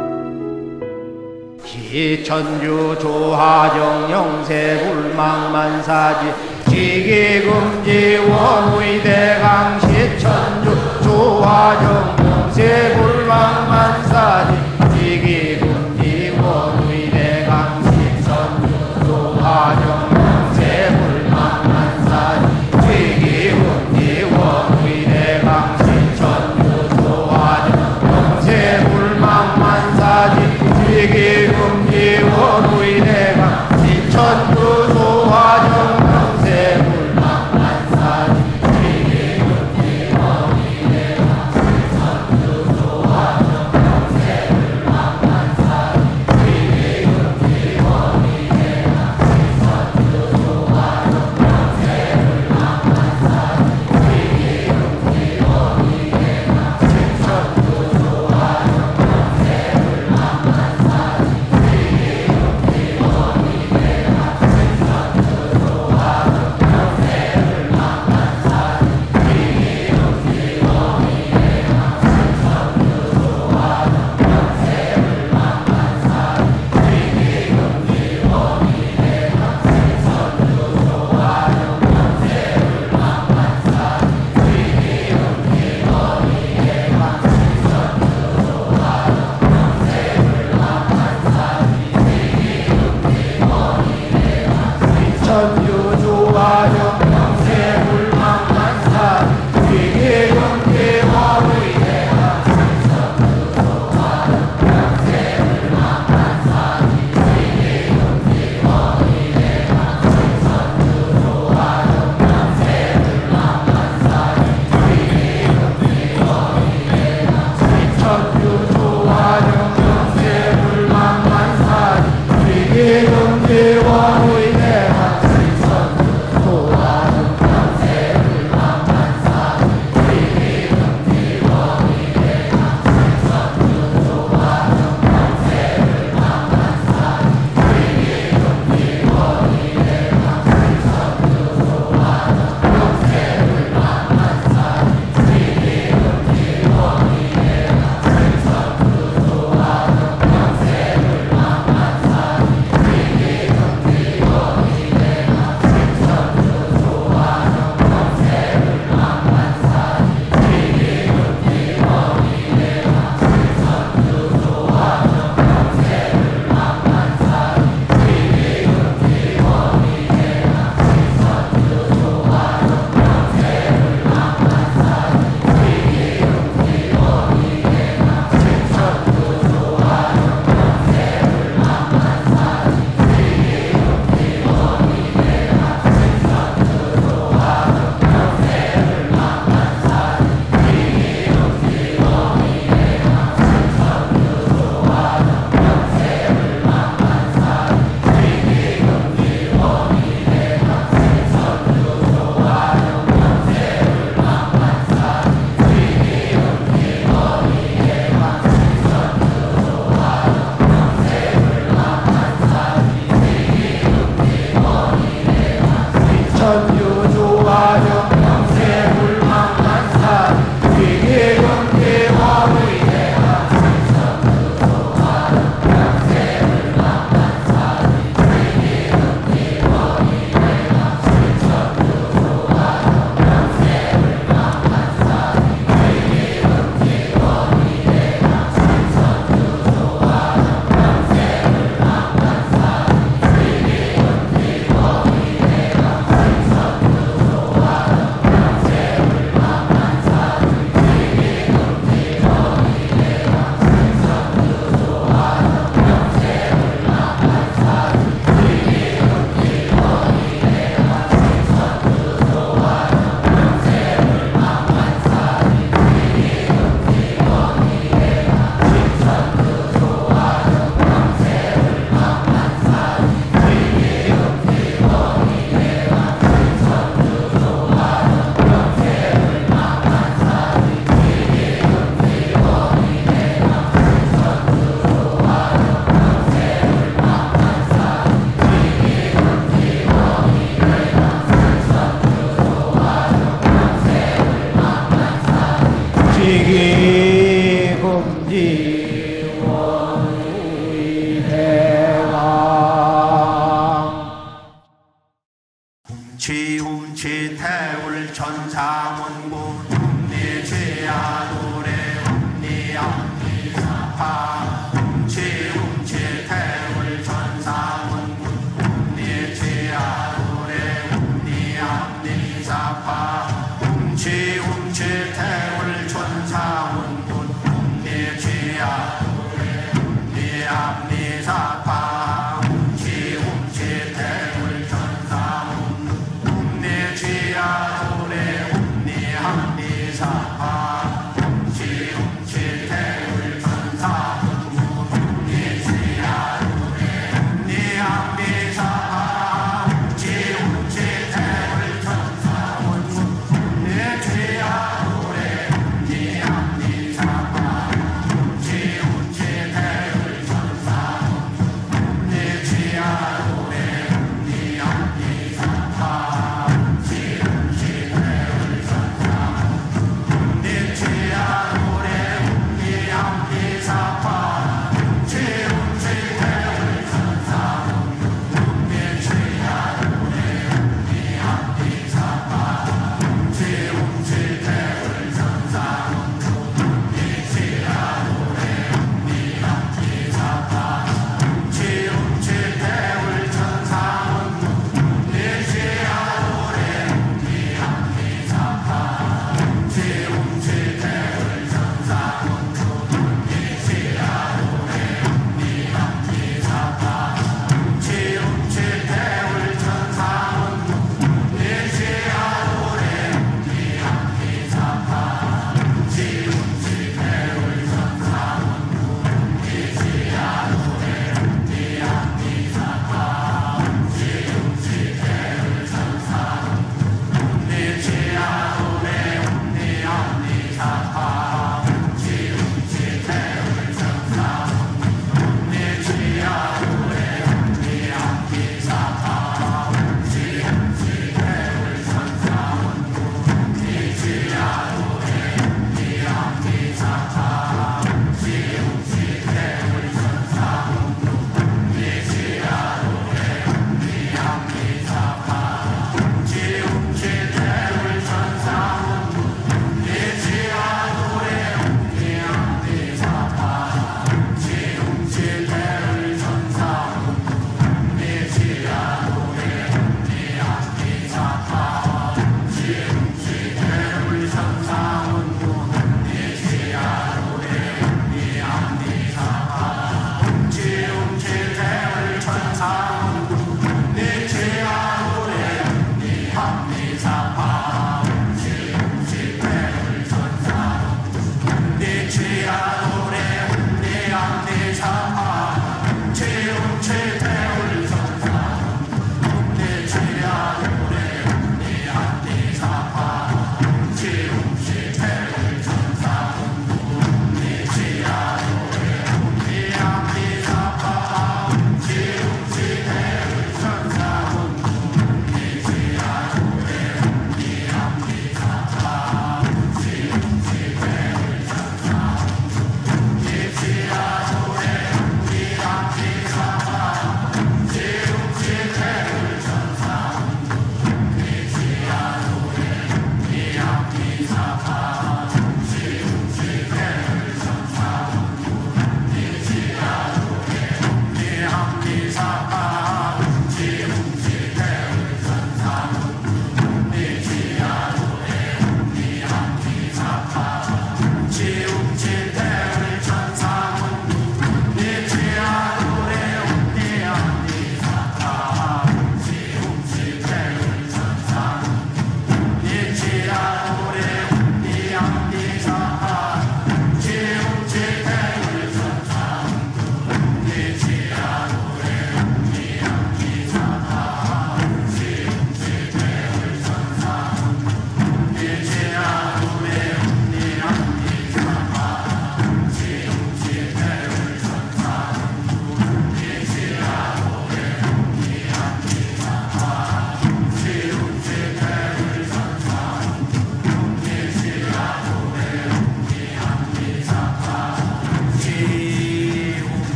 S6: 시천주 조하정 영세불망만사지 지기금지 원의대강 시천주 조하정 영세불망만사지 지기금지 원의대강 시천주 조하정 영세불망만사지 지기금지 원의대강 태울 천사문구 웅니지야 노래 웅니암니사파 웅치 태울 천사문구 웅니지야 노래 웅니암니사파 웅치 태울 천사문구 웅니지야 노래 웅니암니사파 웅치 태울 천사문구 웅니지야 노래 웅니암니사파 웅치 태울 천사문구 웅니지야 노래 웅니암니사파 웅치 태울 천사문구 웅니지야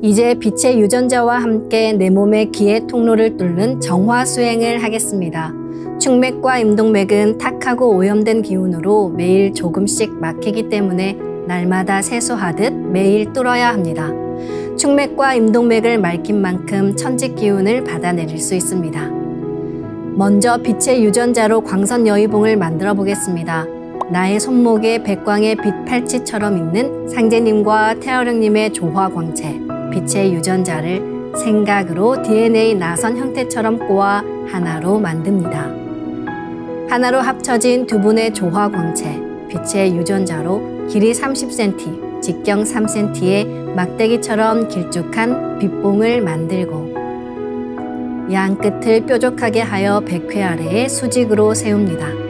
S5: 이제 빛의 유전자와 함께 내 몸의 기의 통로를 뚫는 정화 수행을 하겠습니다. 충맥과 임동맥은 탁하고 오염된 기운으로 매일 조금씩 막히기 때문에 날마다 세수하듯 매일 뚫어야 합니다. 충맥과 임동맥을 맑힌 만큼 천직 기운을 받아내릴 수 있습니다. 먼저 빛의 유전자로 광선 여의봉을 만들어 보겠습니다. 나의 손목에 백광의 빛 팔찌처럼 있는 상제님과 태어령님의 조화광채, 빛의 유전자를 생각으로 DNA 나선 형태처럼 꼬아 하나로 만듭니다. 하나로 합쳐진 두 분의 조화광채, 빛의 유전자로 길이 30cm, 직경 3cm의 막대기처럼 길쭉한 빛봉을 만들고 양 끝을 뾰족하게 하여 백회 아래에 수직으로 세웁니다.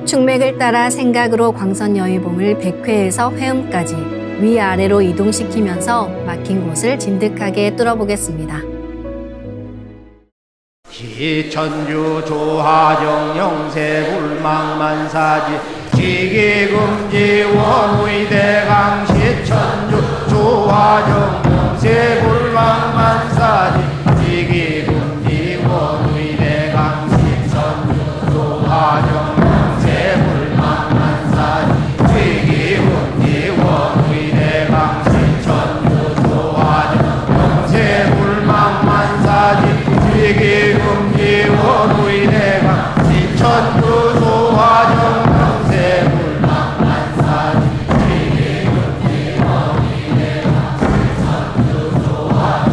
S5: 충맥을 따라 생각으로 광선 여의봉을 백회에서 회음까지 위아래로 이동시키면서 막힌 곳을 진득하게 뚫어보겠습니다.
S6: 기천주 조하정 영세불망만사지 지기금지 원의대강 시천주 조하정 영세불망만사지 지기금지 원의대강 시천주 조하정 영세불망만사지 지기금지 원의대강 시천주 조하정 영세불망만사지 지기금지 원의대강 시천주 조하정 영세불망만사지 지기금지 원의대강 시천주 조하정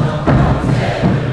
S6: 영세불망만사지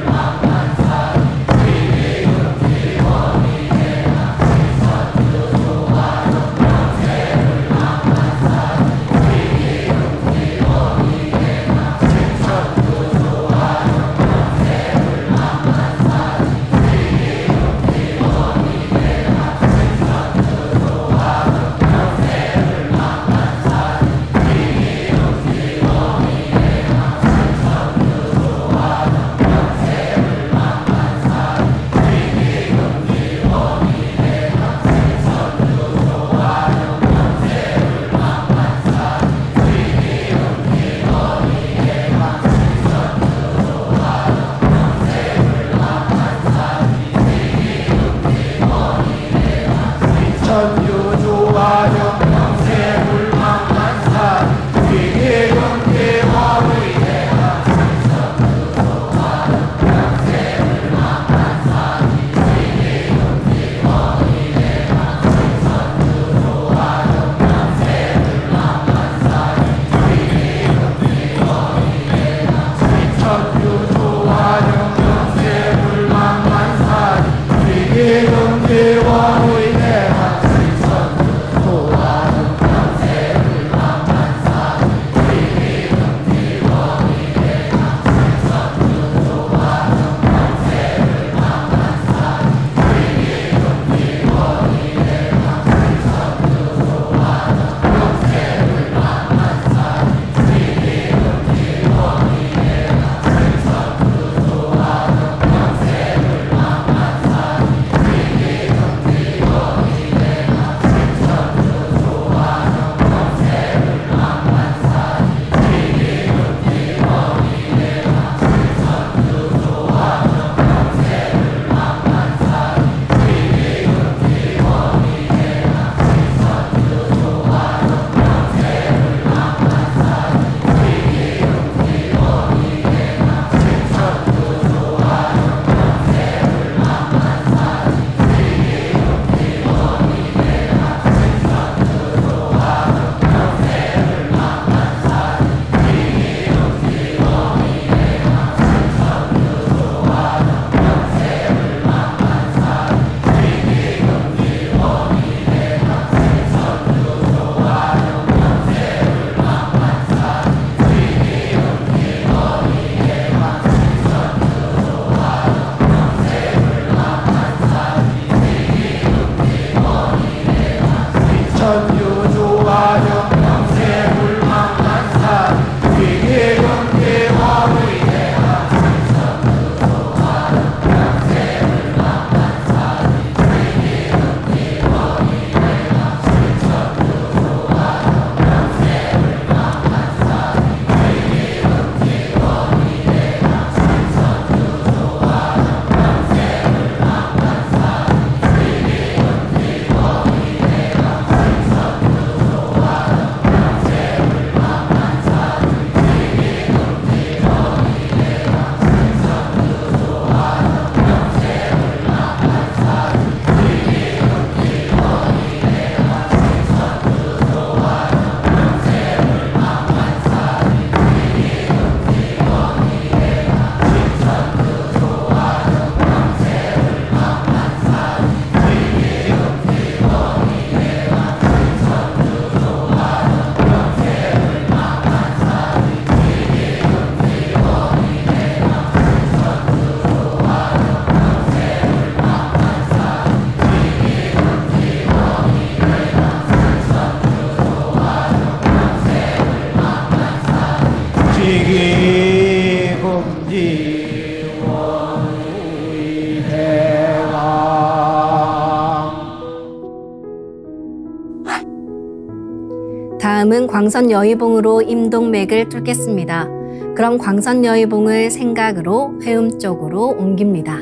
S5: 다음은 광선 여의봉으로 임동맥을 뚫겠습니다. 그럼 광선 여의봉을 생각으로 회음 쪽으로 옮깁니다.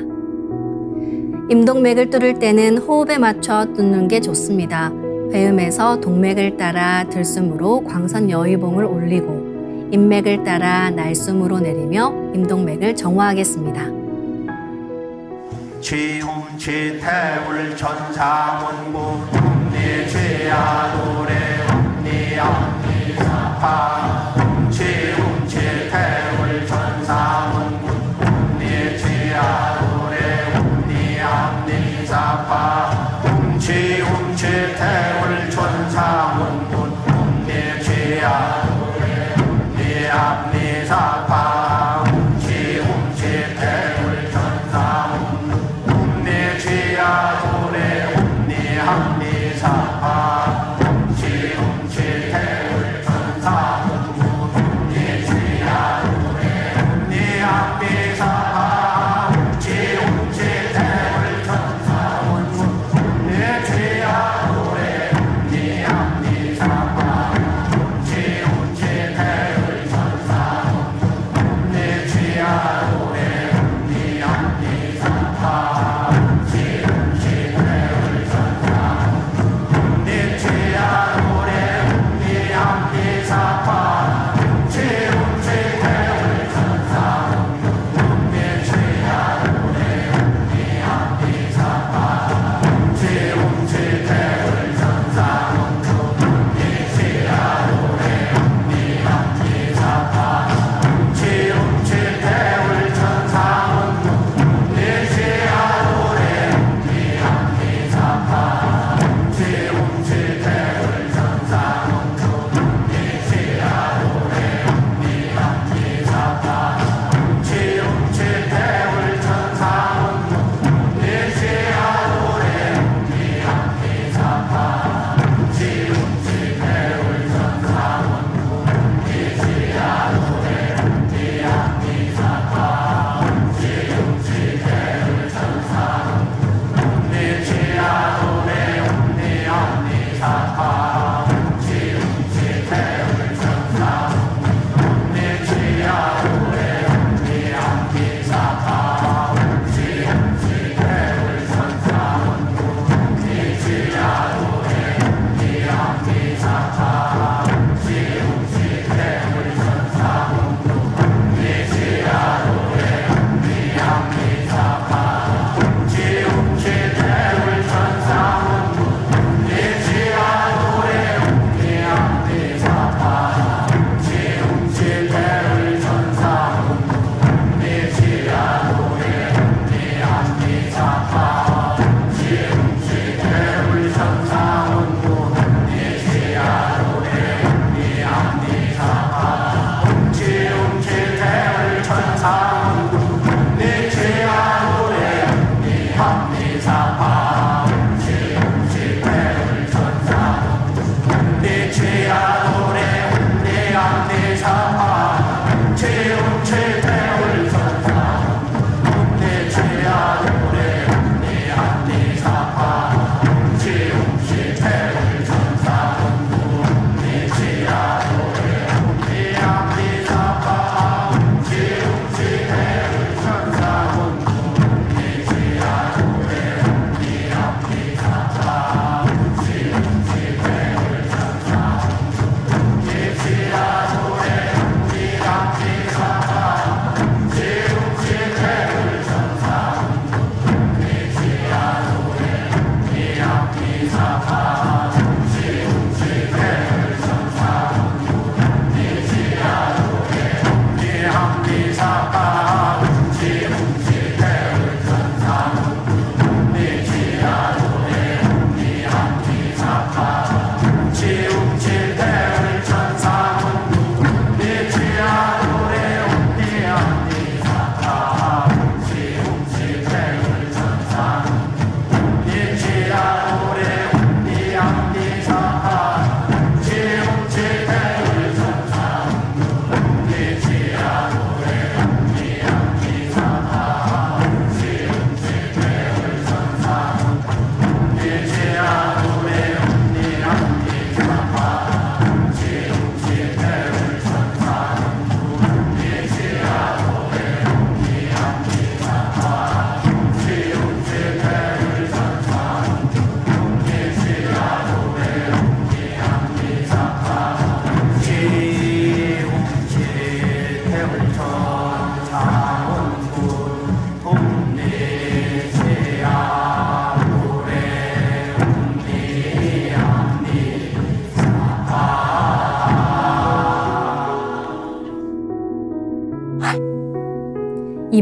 S5: 임동맥을 뚫을 때는 호흡에 맞춰 뚫는 게 좋습니다. 회음에서 동맥을 따라 들숨으로 광선 여의봉을 올리고 인맥을 따라 날숨으로 내리며 임동맥을 정화하겠습니다.
S6: 취음취태울 천사문구 음니취야도래 음니암니사파 취음취태울 천사문구 음니취야도래 음니암니사파 취음취태울 천사문구 음니취야도래 음니암니사파 취음취태울 천사문구 음니취야도래 음니암니사파 취음취태울 천사문구 음니취야도래 음니암니사파 취음취태울 천사문구 음니취야도래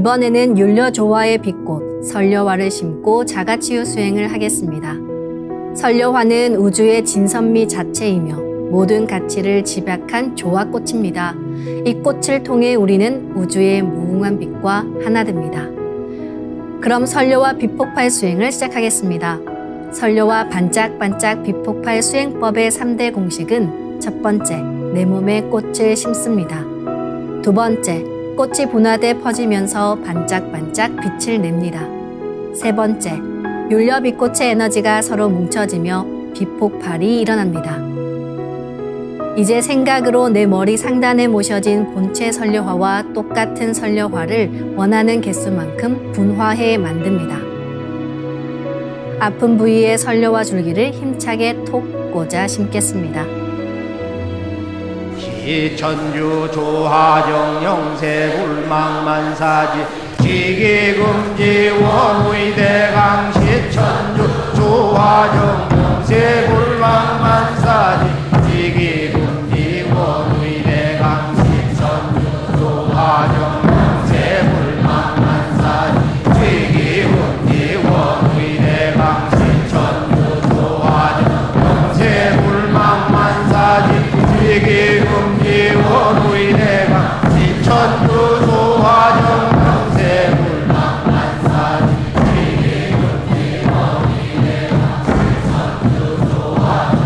S5: 이번에는 율려조화의 빛꽃 설려화를 심고 자가치유 수행을 하겠습니다. 설려화는 우주의 진선미 자체이며 모든 가치를 집약한 조화꽃입니다. 이 꽃을 통해 우리는 우주의 무궁한 빛과 하나 됩니다. 그럼 설려화 빛폭발 수행을 시작하겠습니다. 설려화 반짝반짝 빛폭발 수행법의 3대 공식은 첫 번째, 내 몸에 꽃을 심습니다. 두 번째, 꽃이 분화돼 퍼지면서 반짝반짝 빛을 냅니다. 세 번째, 율려빛꽃의 에너지가 서로 뭉쳐지며 빛폭발이 일어납니다. 이제 생각으로 내 머리 상단에 모셔진 본체 설려화와 똑같은 설려화를 원하는 개수만큼 분화해 만듭니다. 아픈 부위에 설려화 줄기를 힘차게 톡 꽂아 심겠습니다.
S6: 시천주 조하정 영세불망만사지 지기금지 원의대강 시천주 조하정 영세불망만사지 지기금지 원의대강 시천주 조하정 영세불망만사지 지기금지 원의대강 시천주 조하정 영세불망만사지 지기금지 원의대강 시천주 조하정 영세불망만사지 지기금지 원의대강 시천주 조하정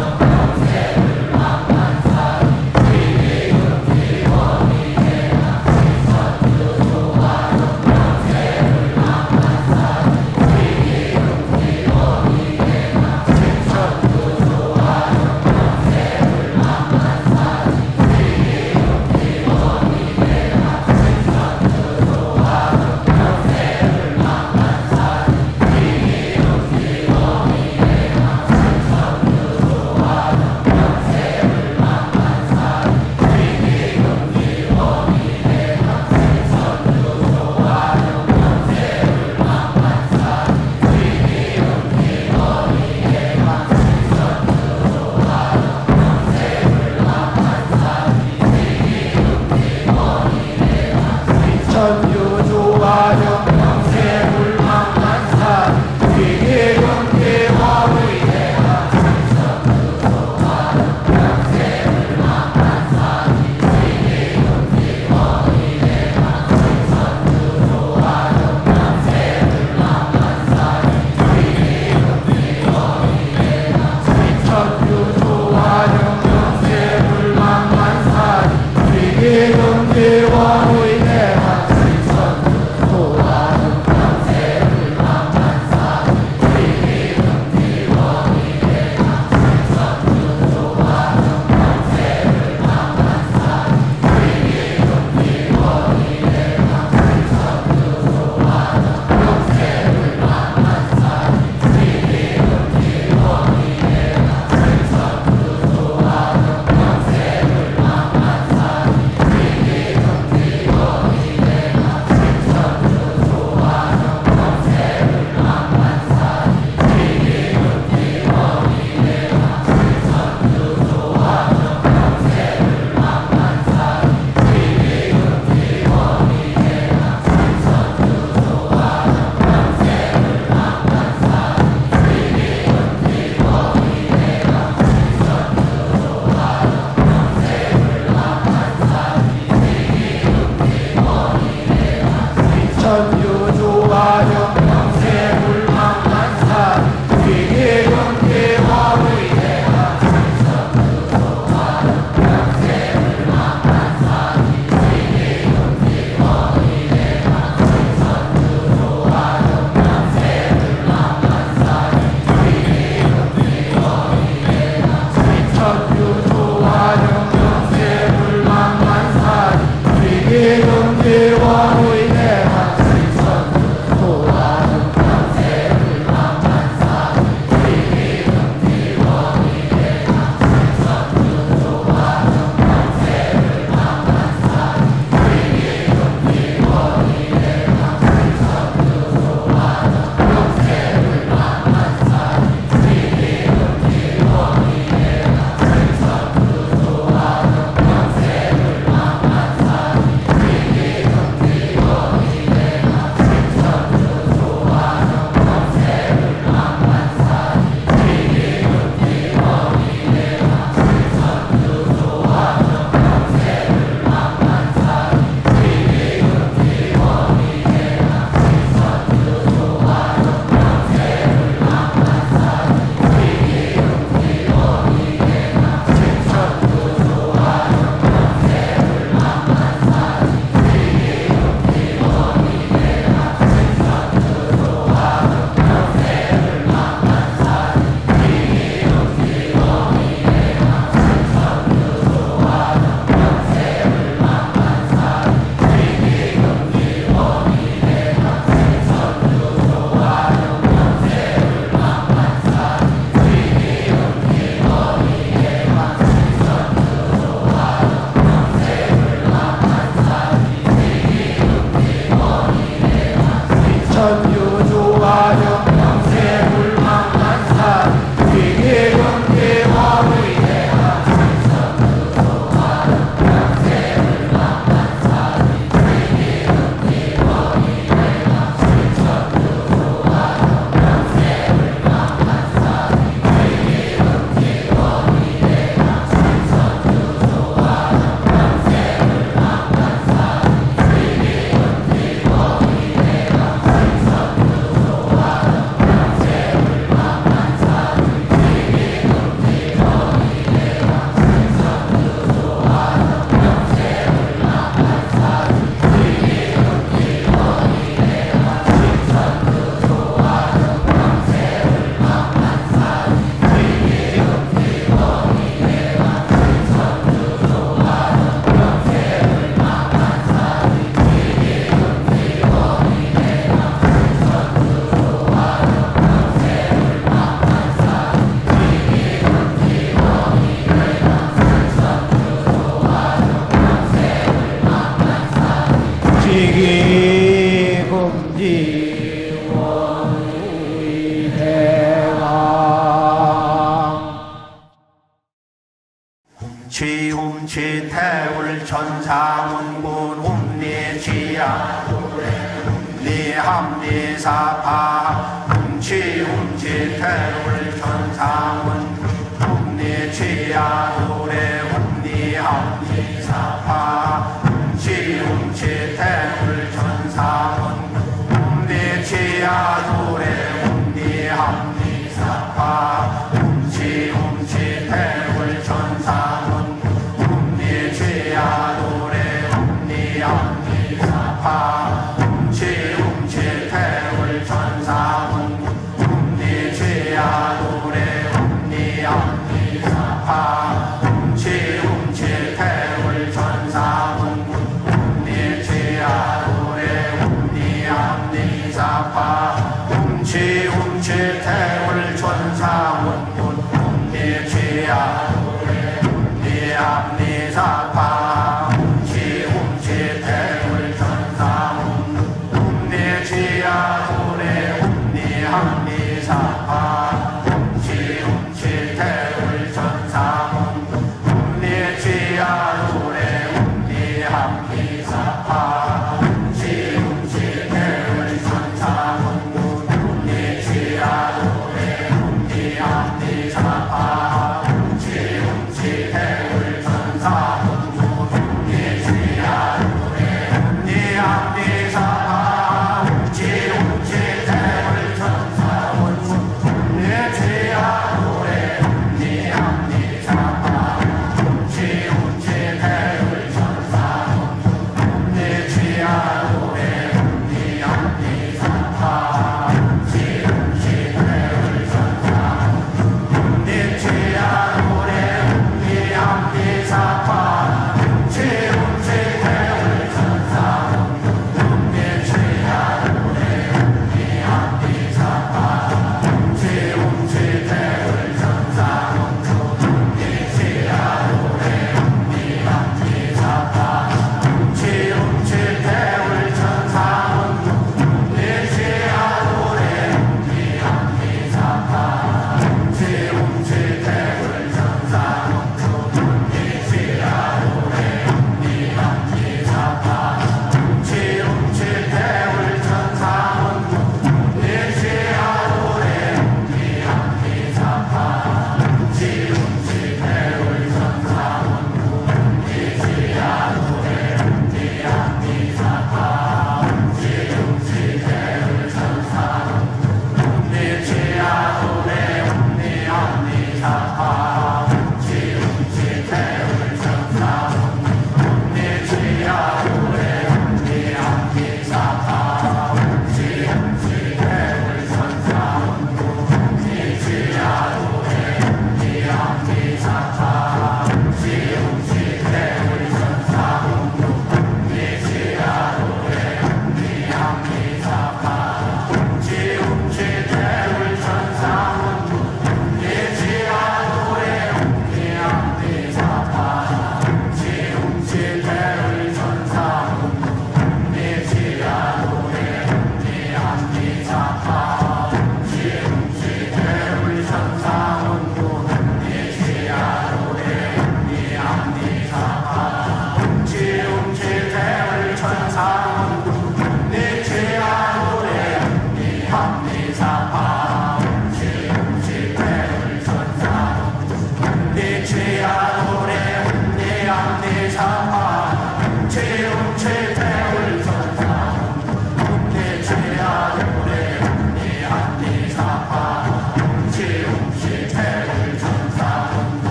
S6: 신천주 조화정 영세 불망만사 위계금계 원의 대가 신천주 조화정 영세 불망만사 위계금계 원의 대가 신천주 조화정 영세 불망만사 위계금계 원의 대가 신천주 조화정 영세 불망만사 위계금계 원의 대가 신천주 조화정 영세 불망만사 위계금계 원의 대가 신천주 조화정 영세 불망만사 위계금계 원의 대가 신천주 조화정 영세 불망만사 위계금계 원의 대가 신천주 조화정 영세 불망만사 위계금계 원의 대가 신천주 조화정 영세 불망만사 위계금계 원의 대가 신천주 조화정 영세 불망만사 지기금지 원의 대가 치움치태울 천상운군 움니치야 움니함니사파 움치움치태울 천상운 움니치야 노래 움니함니사파 움치움치태울 천상운 움니치야 노래 움니함니사파 움치움치태울 천상운 움니치야 노래 움니함니사파 움치움치태울 천상운 움니치야 노래 움니함니사파 움치움치태울 천상운 움니치야 노래 움니함니사파 움치움치태울 천상운 움니치야 노래 움니함니사파 움치움치태울 천상운 움니치야 노래 움니함니사파 움치움치태울 천상운 움니치야 노래 움니함니사파 움치움치태울 천상운 움니치야 노래 움니함니사파 움치움치태울 천상운 움니치야 노래 움니함니사파 움치움치태울 천상운 움니치야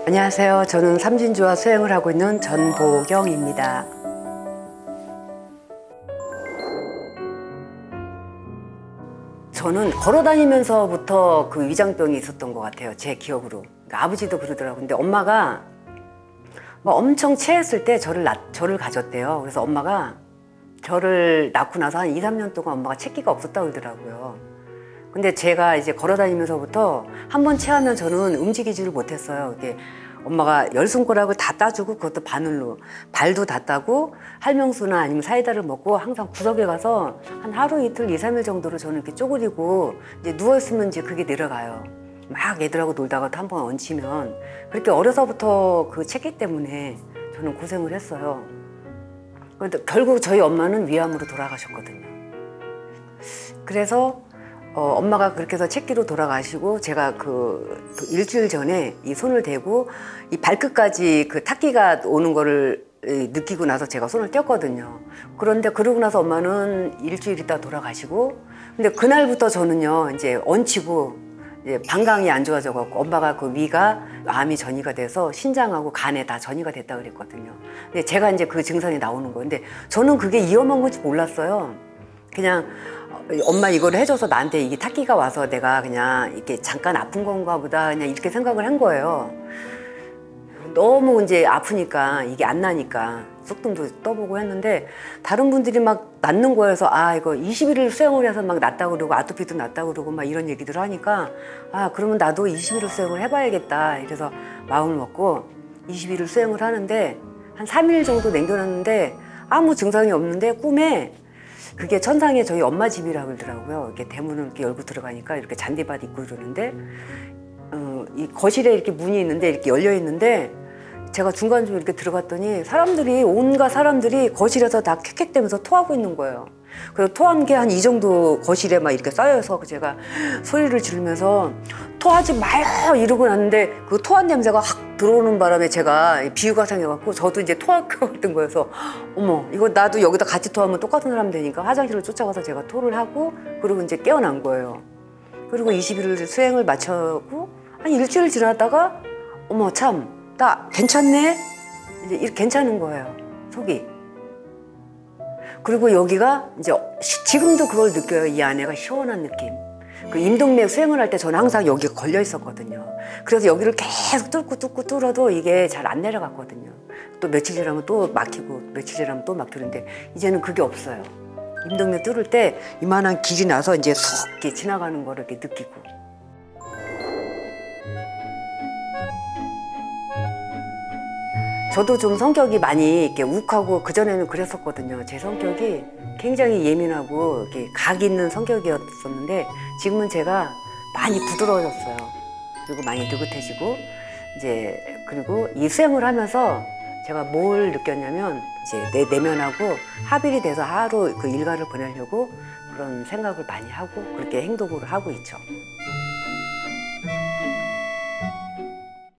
S7: 안녕하세요. 저는 삼진주와 수행을 하고 있는 전보경입니다. 저는 걸어다니면서부터 그 위장병이 있었던 것 같아요. 제 기억으로. 그러니까 아버지도 그러더라고요. 근데 엄마가 엄청 체했을 때 저를 가졌대요. 그래서 엄마가 저를 낳고 나서 한 2, 3년 동안 엄마가 체기가 없었다고 그러더라고요. 근데 제가 이제 걸어다니면서부터 한 번 체하면 저는 움직이지를 못했어요. 이게 엄마가 10손가락을 다 따주고 그것도 바늘로 발도 다 따고 할명수나 아니면 사이다를 먹고 항상 구석에 가서 한 하루 이틀 2, 3일 정도로 저는 이렇게 쪼그리고 이제 누워있으면 이제 그게 내려가요. 막 애들하고 놀다가 또 한 번 얹히면 그렇게 어려서부터 그 체기 때문에 저는 고생을 했어요. 그런데 결국 저희 엄마는 위암으로 돌아가셨거든요. 그래서 엄마가 그렇게 해서 체기로 돌아가시고 제가 그 일주일 전에 이 손을 대고 이 발끝까지 그 탁기가 오는 거를 느끼고 나서 제가 손을 뗐거든요. 그런데 그러고 나서 엄마는 일주일 있다 돌아가시고 근데 그날부터 저는요 이제 얹히고 이제 방광이 안 좋아져 갖고 엄마가 그 위가 암이 전이가 돼서 신장하고 간에 다 전이가 됐다 그랬거든요. 근데 제가 이제 그 증상이 나오는 거예요. 근데 저는 그게 위험한 건지 몰랐어요. 그냥 엄마 이거를 해줘서 나한테 이게 탁기가 와서 내가 그냥 이렇게 잠깐 아픈 건가 보다 그냥 이렇게 생각을 한 거예요. 너무 이제 아프니까 이게 안 나니까 쑥뜸도 떠보고 했는데 다른 분들이 막 낫는 거여서 아 이거 21일 수행을 해서 막 낫다고 그러고 아토피도 낫다고 그러고 막 이런 얘기들 하니까 아 그러면 나도 21일 수행을 해봐야겠다 이래서 마음을 먹고 21일 수행을 하는데 한 3일 정도 남겨놨는데 아무 증상이 없는데 꿈에 그게 천상에 저희 엄마 집이라고 그러더라고요. 이렇게 대문을 이렇게 열고 들어가니까 이렇게 잔디밭 있고 이러는데 이 거실에 이렇게 문이 있는데 이렇게 열려 있는데 제가 중간중간 이렇게 들어갔더니 사람들이 온갖 사람들이 거실에서 다 캑캑대면서 토하고 있는 거예요. 그래서 토한 게 한 이 정도 거실에 막 이렇게 쌓여서 제가 소리를 지르면서 토하지 마요 이러고 났는데 그 토한 냄새가 확 들어오는 바람에 제가 비유가 생겨갖고 저도 이제 토할 것 같은 거여서 어머 이거 나도 여기다 같이 토하면 똑같은 사람 되니까 화장실을 쫓아가서 제가 토를 하고 그리고 이제 깨어난 거예요. 그리고 21일 수행을 마치고 한 일주일 지났다가 어머 참 나 괜찮네? 이제 이렇게 괜찮은 거예요 속이. 그리고 여기가 이제 지금도 그걸 느껴요. 이 안에가 시원한 느낌. 그 임동맥 수행을 할 때 저는 항상 여기가 걸려 있었거든요. 그래서 여기를 계속 뚫고 뚫어도 이게 잘 안 내려갔거든요. 또 며칠 지나면 또 막히고 며칠 지나면 또 막히는데 이제는 그게 없어요. 임동맥 뚫을 때 이만한 길이 나서 이제 쏙 이렇게 지나가는 거를 이렇게 느끼고. 저도 좀 성격이 많이 이렇게 욱하고 그전에는 그랬었거든요. 제 성격이 굉장히 예민하고 이렇게 각 있는 성격이었었는데 지금은 제가 많이 부드러워졌어요. 그리고 많이 느긋해지고 이제 그리고 이 수행을 하면서 제가 뭘 느꼈냐면 이제 내 내면하고 합일이 돼서 하루 그 일과를 보내려고 그런 생각을 많이 하고 그렇게 행동을 하고 있죠.